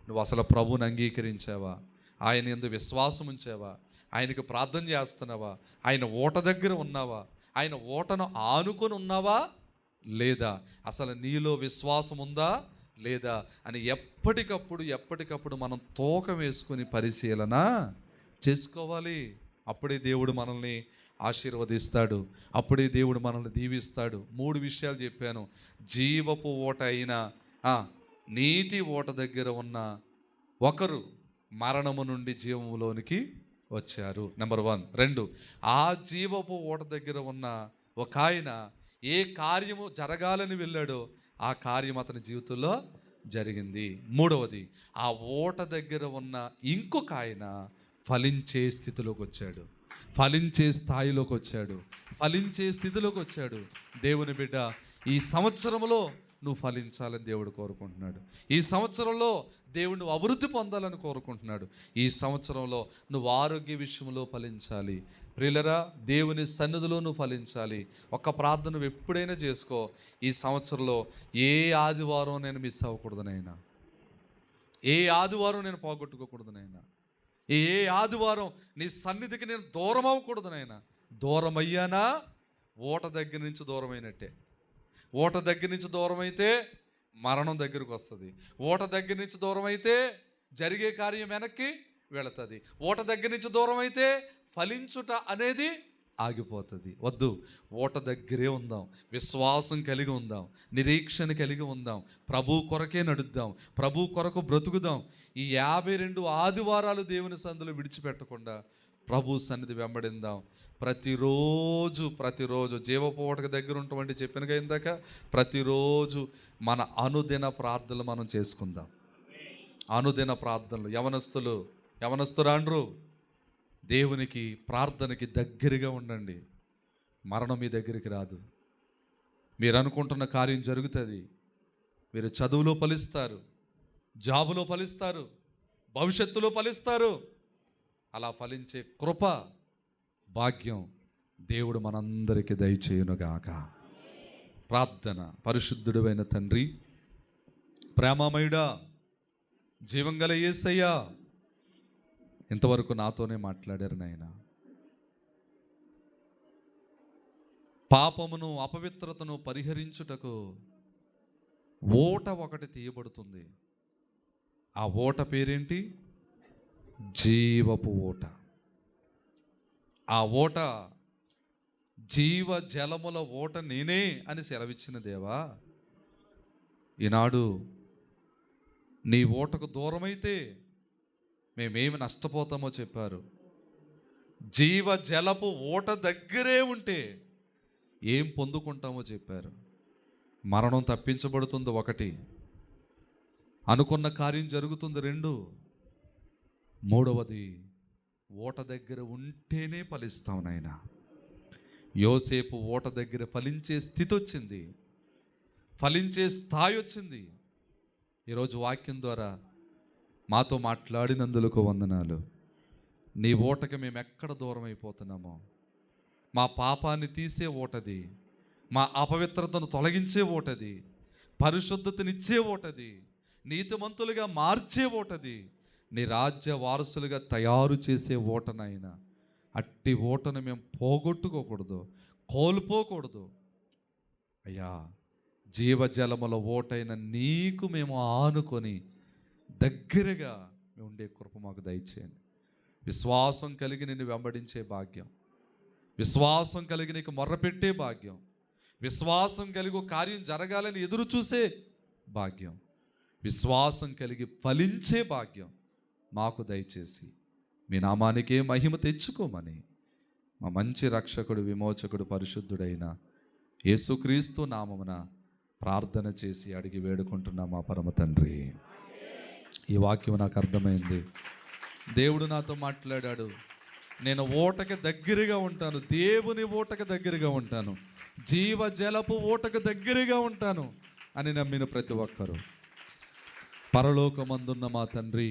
నువ్వు అసలు ప్రభువుని అంగీకరించావా? ఆయన యందు విశ్వాసం ఉంచావా? ఆయనకు ప్రార్థన చేస్తున్నావా? ఆయన ఓట దగ్గర ఉన్నావా? ఆయన ఓటను ఆనుకొని ఉన్నావా లేదా? అసలు నీలో విశ్వాసం ఉందా లేదా అని ఎప్పటికప్పుడు మనం తూకం వేసుకుని పరిశీలన చేసుకోవాలి. అప్పుడే దేవుడు మనల్ని ఆశీర్వదిస్తాడు, అప్పుడే దేవుడు మనల్ని దీవిస్తాడు. 3 విషయాలు చెప్పాను. జీవపు ఓట అయిన నీటి ఓట దగ్గర ఉన్న ఒకరు మరణము నుండి జీవములోనికి వచ్చారు. నెంబర్ 1. 2, ఆ జీవపు ఓట దగ్గర ఉన్న ఒక ఆయన ఏ కార్యము జరగాలని వెళ్ళాడో ఆ కార్యం అతని జీవితంలో జరిగింది. 3వది, ఆ ఓట దగ్గర ఉన్న ఇంకొక ఆయన ఫలించే స్థితిలోకి వచ్చాడు, ఫలించే స్థాయిలోకి వచ్చాడు, ఫలించే స్థితిలోకి వచ్చాడు. దేవుని బిడ్డ, ఈ సంవత్సరంలో నువ్వు ఫలించాలని దేవుడు కోరుకుంటున్నాడు. ఈ సంవత్సరంలో దేవుడు అభివృద్ధి పొందాలని కోరుకుంటున్నాడు. ఈ సంవత్సరంలో నువ్వు ఆరోగ్య విషయంలో ఫలించాలి. ప్రియులరా, దేవుని సన్నిధిలో నువ్వు ఫలించాలి. ఒక్క ప్రార్థన నువ్వు ఎప్పుడైనా చేసుకో. ఈ సంవత్సరంలో ఏ ఆదివారం నేను మిస్ అవ్వకూడదునైనా, ఏ ఆదివారం నేను పోగొట్టుకోకూడదునైనా, ఏ ఆదివారం నీ సన్నిధికి నేను దూరం అవ్వకూడదునైనా. దూరం అయ్యానా ఓట దగ్గర నుంచి దూరమైనట్టే. ఓట దగ్గర నుంచి దూరం అయితే మరణం దగ్గరకు వస్తుంది. ఓట దగ్గర నుంచి దూరం అయితే జరిగే కార్యం వెనక్కి వెళుతుంది. ఓట దగ్గర నుంచి దూరం అయితే ఫలించుట అనేది ఆగిపోతుంది. వద్దు, ఓట దగ్గరే ఉందాం, విశ్వాసం కలిగి ఉందాం, నిరీక్షణ కలిగి ఉందాం, ప్రభు కొరకే నడుద్దాం, ప్రభు కొరకు బ్రతుకుదాం. ఈ 52 ఆదివారాలు దేవుని సందులో విడిచిపెట్టకుండా ప్రభు సన్నిధి వెంబడిందాం. ప్రతిరోజు జీవపు ఓటకు దగ్గర ఉన్నటువంటి చెప్పినగా ఇందాక ప్రతిరోజు మన అనుదిన ప్రార్థనలు మనం చేసుకుందాం. అనుదిన ప్రార్థనలు. యవనస్తురాండ్రు దేవునికి ప్రార్థనకి దగ్గరగా ఉండండి. మరణం మీ దగ్గరికి రాదు. మీరు అనుకుంటున్న కార్యం జరుగుతుంది. మీరు చదువులో ఫలిస్తారు, జాబులో ఫలిస్తారు, భవిష్యత్తులో ఫలిస్తారు. అలా ఫలించే కృప, భాగ్యం దేవుడు మనందరికీ దయచేయునుగాక. ప్రార్థన. పరిశుద్ధుడైన తండ్రి, ప్రేమమయుడా, జీవంగల యేసయ్యా, ఇంతవరకు నాతోనే మాట్లాడారు నాయన. పాపమును అపవిత్రతను పరిహరించుటకు ఓట ఒకటి తీయబడుతుంది. ఆ ఓట పేరేంటి? జీవపు ఓట. ఆ ఓట జీవ జలముల ఓట నేనే అని సెలవిచ్చిన దేవా, ఈనాడు నీ ఓటకు దూరమైతే మేమేమి నష్టపోతామో చెప్పారు. జీవ జలపు ఓట దగ్గరే ఉంటే ఏం పొందుకుంటామో చెప్పారు. మరణం తప్పించబడుతుంది 1, అనుకున్న కార్యం జరుగుతుంది 2, 3వది ఓట దగ్గర ఉంటేనే ఫలిస్తాం నాయనా. యోసేపు ఓట దగ్గర ఫలించే స్థితి వచ్చింది, ఫలించే స్థాయి వచ్చింది. ఈరోజు వాక్యం ద్వారా మాతో మాట్లాడినందులకు వందనాలు. నీ ఓటకి మేము ఎక్కడ దూరం అయిపోతున్నామో, మా పాపాన్ని తీసే ఓటది, మా అపవిత్రతను తొలగించే ఓటది, పరిశుద్ధతనిచ్చే ఓటది, నీతిమంతులుగా మార్చే ఓటది, నీ రాజ్య వారసులుగా తయారు చేసే ఓటనైనా. అట్టి ఓటను మేము పోగొట్టుకోకూడదు, కోల్పోకూడదు అయ్యా. జీవజలముల ఓటైన నీకు మేము ఆనుకొని దగ్గరగా ఉండే కృప మాకు దయచేయండి. విశ్వాసం కలిగి నిన్ను వెంబడించే భాగ్యం, విశ్వాసం కలిగి నీకు మొర్రపెట్టే భాగ్యం, విశ్వాసం కలిగి కార్యం జరగాలని ఎదురు చూసే భాగ్యం, విశ్వాసం కలిగి ఫలించే భాగ్యం మాకు దయచేసి మీ నామానికే మహిమ తెచ్చుకోమని మా మంచి రక్షకుడు, విమోచకుడు, పరిశుద్ధుడైన యేసుక్రీస్తు నామమున ప్రార్థన చేసి అడిగి వేడుకుంటున్నా మా పరమ తండ్రి. ఈ వాక్యం నాకు అర్థమైంది. దేవుడు నాతో మాట్లాడాడు. నేను ఓటకి దగ్గరగా ఉంటాను, దేవుని ఓటకి దగ్గరగా ఉంటాను, జీవజలపు ఓటకు దగ్గరగా ఉంటాను అని నమ్మిన ప్రతి ఒక్కరూ పరలోకమందున్న మా తండ్రి,